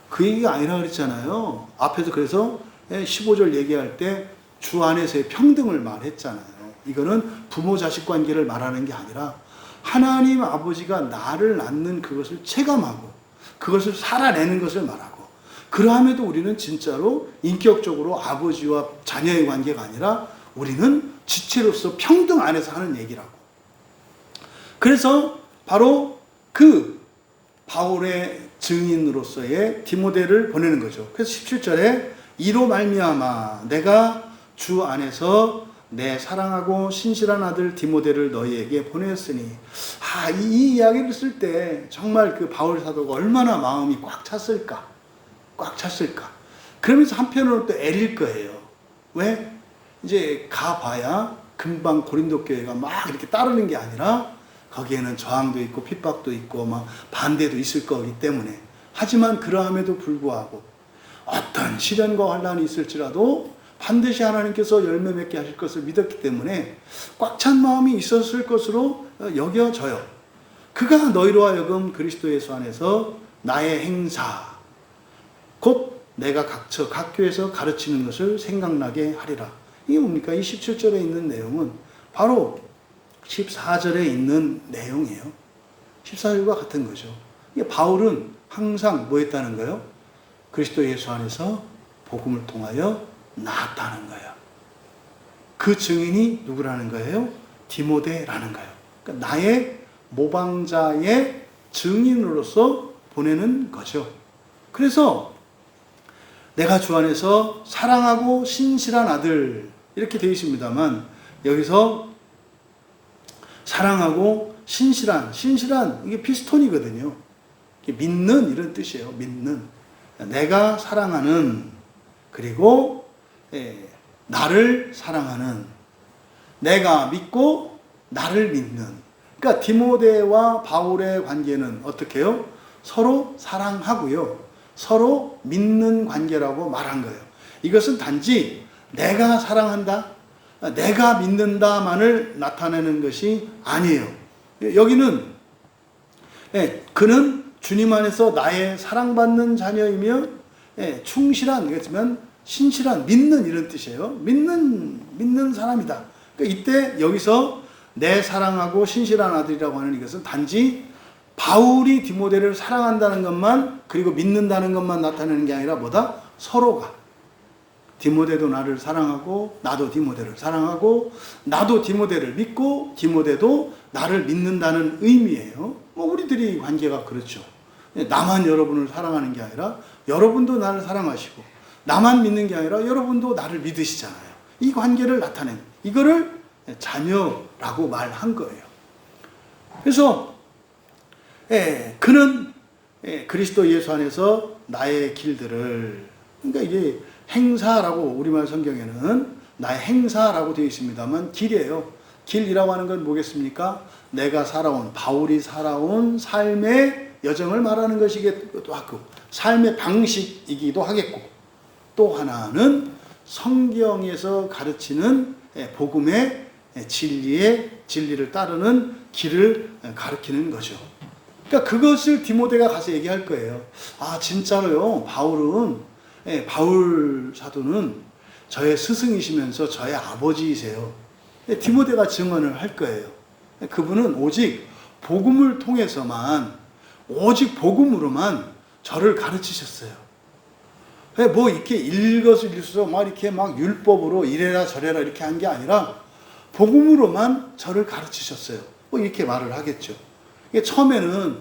그 얘기가 아니라 그랬잖아요. 앞에서 그래서 15절 얘기할 때 주 안에서의 평등을 말했잖아요. 이거는 부모 자식 관계를 말하는 게 아니라 하나님 아버지가 나를 낳는 그것을 체감하고 그것을 살아내는 것을 말하고, 그러함에도 우리는 진짜로 인격적으로 아버지와 자녀의 관계가 아니라 우리는 지체로서 평등 안에서 하는 얘기라고. 그래서 바로 그 바울의 증인으로서의 디모데를 보내는 거죠. 그래서 17절에 이로 말미암아 내가 주 안에서 내 사랑하고 신실한 아들 디모데를 너희에게 보냈으니. 이 이야기를 쓸 때 정말 그 바울 사도가 얼마나 마음이 꽉 찼을까. 그러면서 한편으로 또 애릴 거예요. 왜? 이제 가봐야 금방 고린도 교회가 막 이렇게 따르는 게 아니라 거기에는 저항도 있고 핍박도 있고 막 반대도 있을 거기 때문에. 하지만 그러함에도 불구하고 어떤 시련과 환난이 있을지라도 반드시 하나님께서 열매 맺게 하실 것을 믿었기 때문에 꽉 찬 마음이 있었을 것으로 여겨져요. 그가 너희로 하여금 그리스도 예수 안에서 나의 행사 곧 내가 각 교회에서 가르치는 것을 생각나게 하리라. 이게 뭡니까? 이 17절에 있는 내용은 바로 14절에 있는 내용이에요. 14절과 같은 거죠. 바울은 항상 뭐 했다는 거예요? 그리스도 예수 안에서 복음을 통하여 나았다는 거예요. 그 증인이 누구라는 거예요? 디모데라는 거예요. 그러니까 나의 모방자의 증인으로서 보내는 거죠. 그래서 내가 주 안에서 사랑하고 신실한 아들 이렇게 되어 있습니다만 여기서 사랑하고 신실한 이게 피스톤이거든요. 믿는 이런 뜻이에요. 믿는. 내가 사랑하는 그리고 나를 사랑하는 내가 믿고 나를 믿는. 그러니까 디모데와 바울의 관계는 어떻게 해요? 서로 사랑하고요. 서로 믿는 관계라고 말한 거예요. 이것은 단지 내가 사랑한다, 내가 믿는다만을 나타내는 것이 아니에요. 여기는 그는 주님 안에서 나의 사랑받는 자녀이며 충실한, 그렇지만 신실한, 믿는 이런 뜻이에요. 믿는 사람이다. 그러니까 이때 여기서 내 사랑하고 신실한 아들이라고 하는 이것은 단지 바울이 디모데를 사랑한다는 것만 그리고 믿는다는 것만 나타내는 게 아니라 뭐다? 서로가. 디모데도 나를 사랑하고 나도 디모데를 사랑하고 나도 디모데를 믿고 디모데도 나를 믿는다는 의미예요. 우리들이 관계가 그렇죠. 나만 여러분을 사랑하는 게 아니라 여러분도 나를 사랑하시고 나만 믿는 게 아니라 여러분도 나를 믿으시잖아요. 이 관계를 나타낸 이거를 자녀라고 말한 거예요. 그래서 그는 그리스도 예수 안에서 나의 길들을, 그러니까 이게 행사라고 우리말 성경에는 나의 행사라고 되어 있습니다만 길이에요. 길이라고 하는 건 뭐겠습니까? 내가 살아온, 바울이 살아온 삶의 여정을 말하는 것이기도 하고 삶의 방식이기도 하겠고 또 하나는 성경에서 가르치는 복음의 진리를 따르는 길을 가르치는 거죠. 그러니까 그것을 디모데가 가서 얘기할 거예요. 진짜로요. 바울 사도는 저의 스승이시면서 저의 아버지이세요. 디모데가 증언을 할 거예요. 그분은 오직 복음을 통해서만, 오직 복음으로만 저를 가르치셨어요. 뭐 이렇게 일거수일투족 막 이렇게 막 율법으로 이래라 저래라 이렇게 한 게 아니라 복음으로만 저를 가르치셨어요. 뭐 이렇게 말을 하겠죠. 처음에는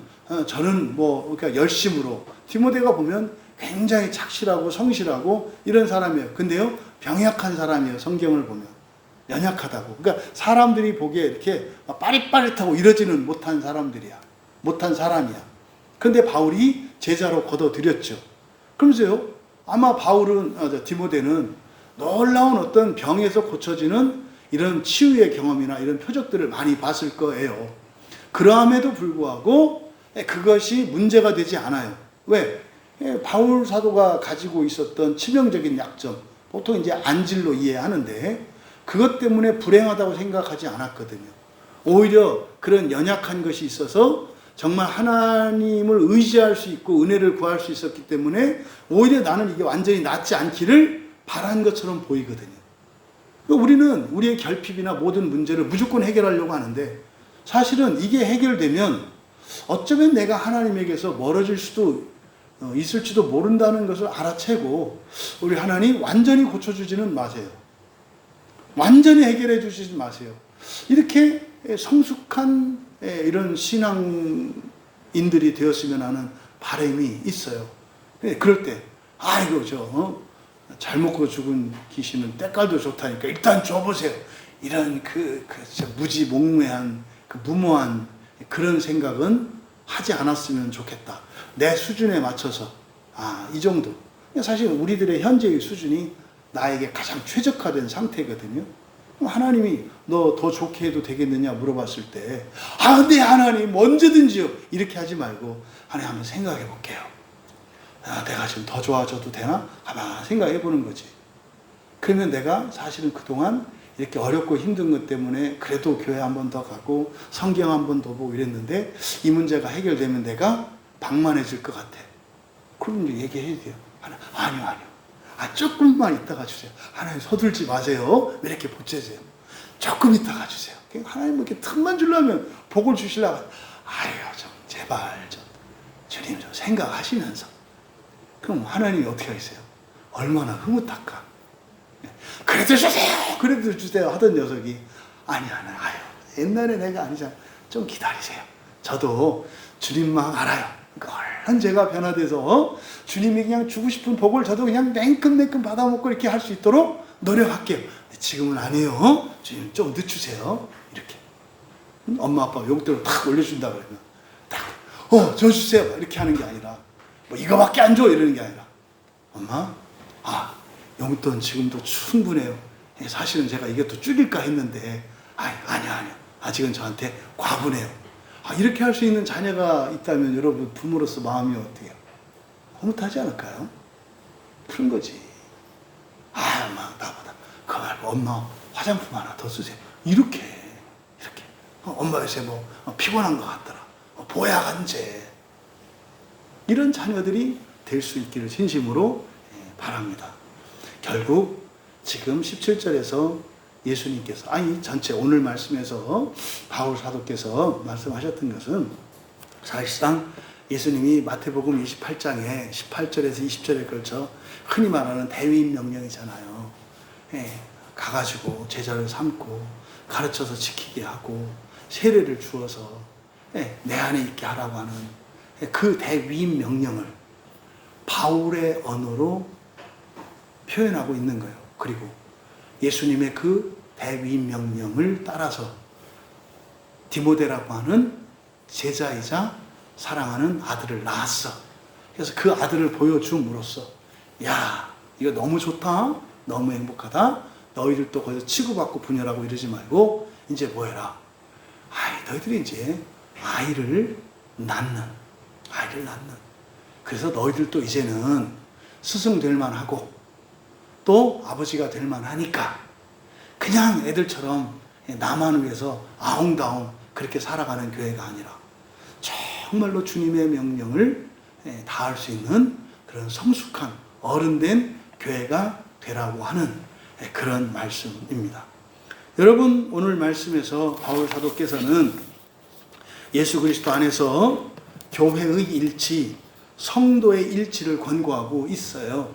저는 그러니까 열심으로, 디모데가 보면 굉장히 착실하고 성실하고 이런 사람이에요. 근데요, 병약한 사람이에요. 성경을 보면 연약하다고. 그러니까 사람들이 보기에 이렇게 빠릿빠릿하고 이러지는 못한 사람이야. 그런데 바울이 제자로 걷어들였죠. 그러면서요, 아마 디모데는 놀라운 어떤 병에서 고쳐지는 이런 치유의 경험이나 이런 표적들을 많이 봤을 거예요. 그러함에도 불구하고 그것이 문제가 되지 않아요. 왜? 바울 사도가 가지고 있었던 치명적인 약점, 보통 이제 안질로 이해하는데 그것 때문에 불행하다고 생각하지 않았거든요. 오히려 그런 연약한 것이 있어서 정말 하나님을 의지할 수 있고 은혜를 구할 수 있었기 때문에 오히려 나는 이게 완전히 낫지 않기를 바란 것처럼 보이거든요. 우리는 우리의 결핍이나 모든 문제를 무조건 해결하려고 하는데 사실은 이게 해결되면 어쩌면 내가 하나님에게서 멀어질 수도 있을지도 모른다는 것을 알아채고 우리 하나님 완전히 고쳐주지는 마세요. 완전히 해결해 주시지 마세요. 이렇게 성숙한 이런 신앙인들이 되었으면 하는 바람이 있어요. 그럴 때 잘 먹고 죽은 귀신은 때깔도 좋다니까 일단 줘보세요. 이런 진짜 무지몽매한 무모한 그런 생각은 하지 않았으면 좋겠다. 내 수준에 맞춰서 이 정도. 사실 우리들의 현재의 수준이 나에게 가장 최적화된 상태거든요. 하나님이 너 더 좋게 해도 되겠느냐 물어봤을 때 네 하나님 언제든지요 이렇게 하지 말고 하나님 한번 생각해 볼게요. 내가 지금 더 좋아져도 되나? 가만히 생각해 보는 거지. 그러면 내가 사실은 그동안 이렇게 어렵고 힘든 것 때문에 그래도 교회 한 번 더 가고 성경 한 번 더 보고 이랬는데 이 문제가 해결되면 내가 방만해질 것 같아. 그럼 이제 얘기해야 돼요. 아니요. 조금만 있다가 주세요. 하나님 서둘지 마세요. 왜 이렇게 보채세요? 조금 있다가 주세요. 하나님 이렇게 틈만 주려면 복을 주시려고. 좀 제발 좀 주님 좀 생각하시면서. 그럼 하나님이 어떻게 하세요? 얼마나 흐뭇할까? 그래도 주세요 하던 녀석이 옛날에 내가 아니잖아. 좀 기다리세요. 저도 주님만 알아요. 얼른 제가 변화돼서 주님이 그냥 주고 싶은 복을 저도 그냥 냉큼 받아먹고 이렇게 할 수 있도록 노력할게요. 지금은 아니에요. 주님 좀 늦추세요. 이렇게 엄마 아빠가 용돈을 탁 올려준다 그러면 저 주세요 이렇게 하는 게 아니라 뭐 이거밖에 안 줘 이러는 게 아니라 엄마 용돈 지금도 충분해요. 사실은 제가 이게 또 줄일까 했는데 아니요. 아직은 저한테 과분해요. 이렇게 할 수 있는 자녀가 있다면 여러분 부모로서 마음이 어때요? 허무하지 않을까요? 그런 거지. 엄마 나보다 그거 말고 엄마 화장품 하나 더 쓰세요. 이렇게 엄마 요새 뭐 피곤한 것 같더라. 보약 한 제. 이런 자녀들이 될 수 있기를 진심으로 바랍니다. 결국 지금 17절에서 예수님께서 전체 오늘 말씀에서 바울 사도께서 말씀하셨던 것은 사실상 예수님이 마태복음 28장에 18절에서 20절에 걸쳐 흔히 말하는 대위임 명령이잖아요. 가가지고 제자를 삼고 가르쳐서 지키게 하고 세례를 주어서 내 안에 있게 하라고 하는 그 대위임 명령을 바울의 언어로 표현하고 있는 거예요. 그리고 예수님의 그 대위임 명령을 따라서 디모데라고 하는 제자이자 사랑하는 아들을 낳았어. 그래서 그 아들을 보여줌으로써 이거 너무 좋다. 너무 행복하다. 너희들도 거기서 치고받고 분열하고 이러지 말고 이제 뭐 해라. 너희들이 이제 아이를 낳는. 그래서 너희들도 이제는 스승 될 만하고 또 아버지가 될 만하니까 그냥 애들처럼 나만 위해서 아웅다웅 그렇게 살아가는 교회가 아니라 정말로 주님의 명령을 다할 수 있는 그런 성숙한 어른된 교회가 되라고 하는 그런 말씀입니다. 여러분 오늘 말씀에서 바울 사도께서는 예수 그리스도 안에서 교회의 일치, 성도의 일치를 권고하고 있어요.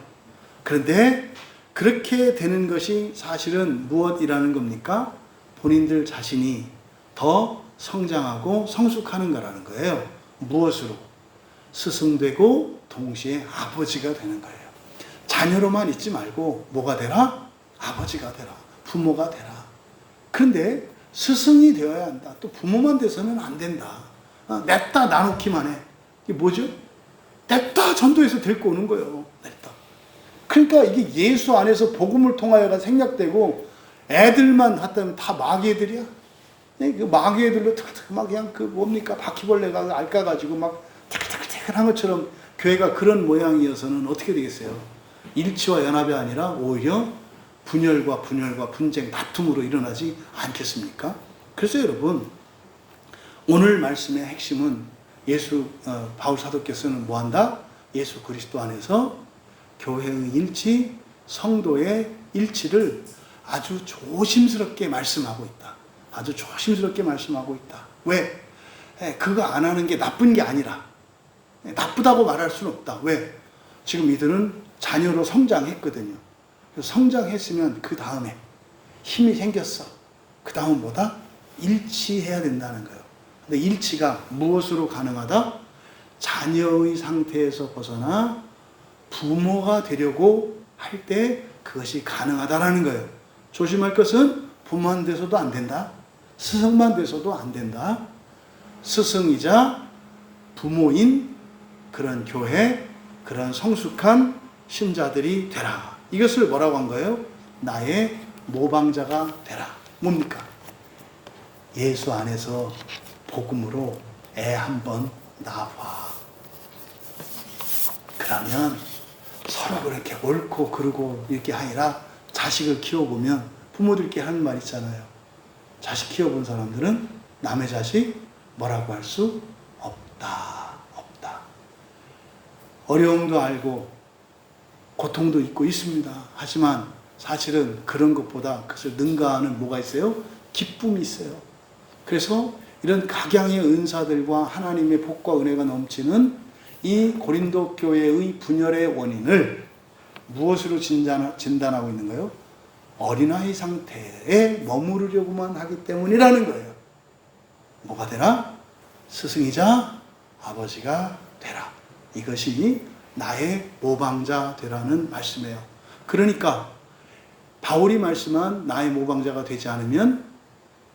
그런데 그렇게 되는 것이 사실은 무엇이라는 겁니까? 본인들 자신이 더 성장하고 성숙하는 거라는 거예요. 무엇으로? 스승되고 동시에 아버지가 되는 거예요. 자녀로만 있지 말고 뭐가 되라? 아버지가 되라. 부모가 되라. 그런데 스승이 되어야 한다. 또 부모만 돼서는 안 된다. 냅다 나놓기만 해. 이게 뭐죠? 냅다 전도해서 데리고 오는 거예요. 냅다. 그러니까 이게 예수 안에서 복음을 통하여가 생략되고 애들만 했다면 다 마귀 애들이야. 그 마귀 애들로 막 그냥 뭡니까? 바퀴벌레가 앓아가지고 막 태글태글한 것처럼 교회가 그런 모양이어서는 어떻게 되겠어요? 일치와 연합이 아니라 오히려 분열과 분쟁, 다툼으로 일어나지 않겠습니까? 그래서 여러분 오늘 말씀의 핵심은 바울 사도께서는 뭐한다? 예수 그리스도 안에서 교회의 일치, 성도의 일치를 아주 조심스럽게 말씀하고 있다. 아주 조심스럽게 말씀하고 있다. 왜? 그거 안 하는 게 나쁜 게 아니라 나쁘다고 말할 수는 없다. 왜? 지금 이들은 자녀로 성장했거든요. 성장했으면 그 다음에 힘이 생겼어. 그 다음은 뭐다? 일치해야 된다는 거예요. 근데 일치가 무엇으로 가능하다? 자녀의 상태에서 벗어나 부모가 되려고 할 때 그것이 가능하다라는 거예요. 조심할 것은 부모만 돼서도 안 된다. 스승만 돼서도 안 된다. 스승이자 부모인 그런 교회, 그런 성숙한 신자들이 되라. 이것을 뭐라고 한 거예요? 나의 모방자가 되라. 뭡니까? 예수 안에서 복음으로 애 한번 낳아봐. 그러면 서로 그렇게 옳고 그르고 이렇게 아니라 자식을 키워보면 부모들끼리 하는 말 있잖아요. 자식 키워본 사람들은 남의 자식 뭐라고 할 수 없다. 없다. 어려움도 알고 고통도 있고 있습니다. 하지만 사실은 그런 것보다 그것을 능가하는 뭐가 있어요? 기쁨이 있어요. 그래서 이런 각양의 은사들과 하나님의 복과 은혜가 넘치는 이 고린도 교회의 분열의 원인을 무엇으로 진단하고 있는 거예요? 어린아이 상태에 머무르려고만 하기 때문이라는 거예요. 뭐가 되라? 스승이자 아버지가 되라. 이것이 나의 모방자 되라는 말씀이에요. 그러니까 바울이 말씀한 나의 모방자가 되지 않으면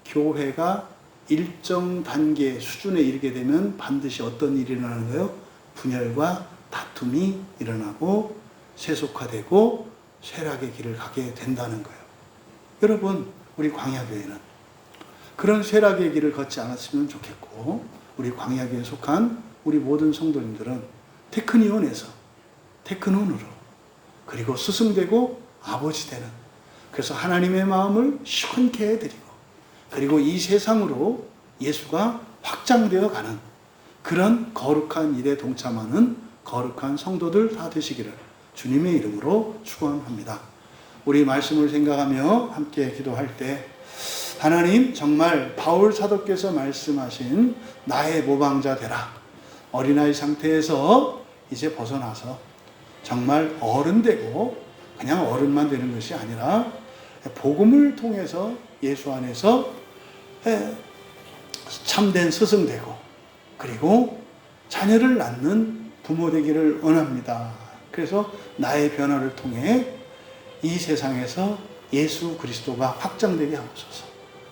교회가 일정 단계 수준에 이르게 되면 반드시 어떤 일이 일어나는 거예요? 분열과 다툼이 일어나고 세속화되고 쇠락의 길을 가게 된다는 거예요. 여러분, 우리 광야교회는 그런 쇠락의 길을 걷지 않았으면 좋겠고, 우리 광야교회에 속한 우리 모든 성도님들은 테크니온에서 테크논으로, 그리고 스승되고 아버지 되는, 그래서 하나님의 마음을 시원케 해드리고, 그리고 이 세상으로 예수가 확장되어 가는 그런 거룩한 일에 동참하는 거룩한 성도들 다 되시기를 주님의 이름으로 축원합니다. 우리 말씀을 생각하며 함께 기도할 때, 하나님, 정말 바울 사도께서 말씀하신 나의 모방자 되라. 어린아이 상태에서 이제 벗어나서 정말 어른 되고 그냥 어른만 되는 것이 아니라 복음을 통해서 예수 안에서 참된 스승 되고, 그리고 자녀를 낳는 부모 되기를 원합니다. 그래서 나의 변화를 통해 이 세상에서 예수 그리스도가 확장되게 하옵소서.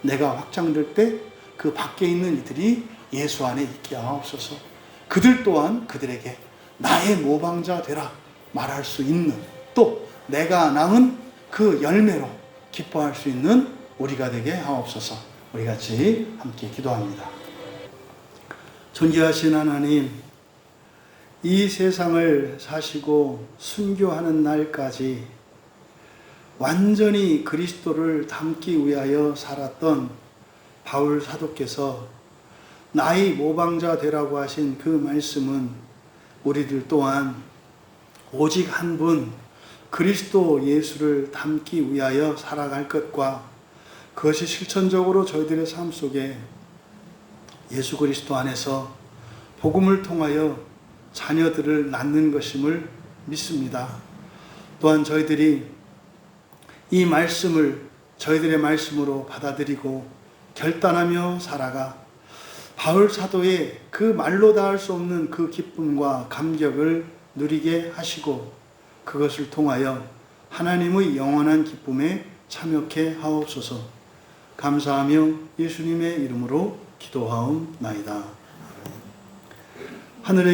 내가 확장될 때 그 밖에 있는 이들이 예수 안에 있게 하옵소서. 그들 또한 그들에게 나의 모방자 되라 말할 수 있는, 또 내가 낳은 그 열매로 기뻐할 수 있는 우리가 되게 하옵소서. 우리 같이 함께 기도합니다. 존귀하신 하나님, 이 세상을 사시고 순교하는 날까지 완전히 그리스도를 닮기 위하여 살았던 바울 사도께서 나의 모방자 되라고 하신 그 말씀은 우리들 또한 오직 한 분 그리스도 예수를 닮기 위하여 살아갈 것과, 그것이 실천적으로 저희들의 삶 속에 예수 그리스도 안에서 복음을 통하여 자녀들을 낳는 것임을 믿습니다. 또한 저희들이 이 말씀을 저희들의 말씀으로 받아들이고 결단하며 살아가 바울 사도의 그 말로 다 할 수 없는 그 기쁨과 감격을 누리게 하시고, 그것을 통하여 하나님의 영원한 기쁨에 참여케 하옵소서. 감사하며 예수님의 이름으로 기도하옵나이다. 하늘의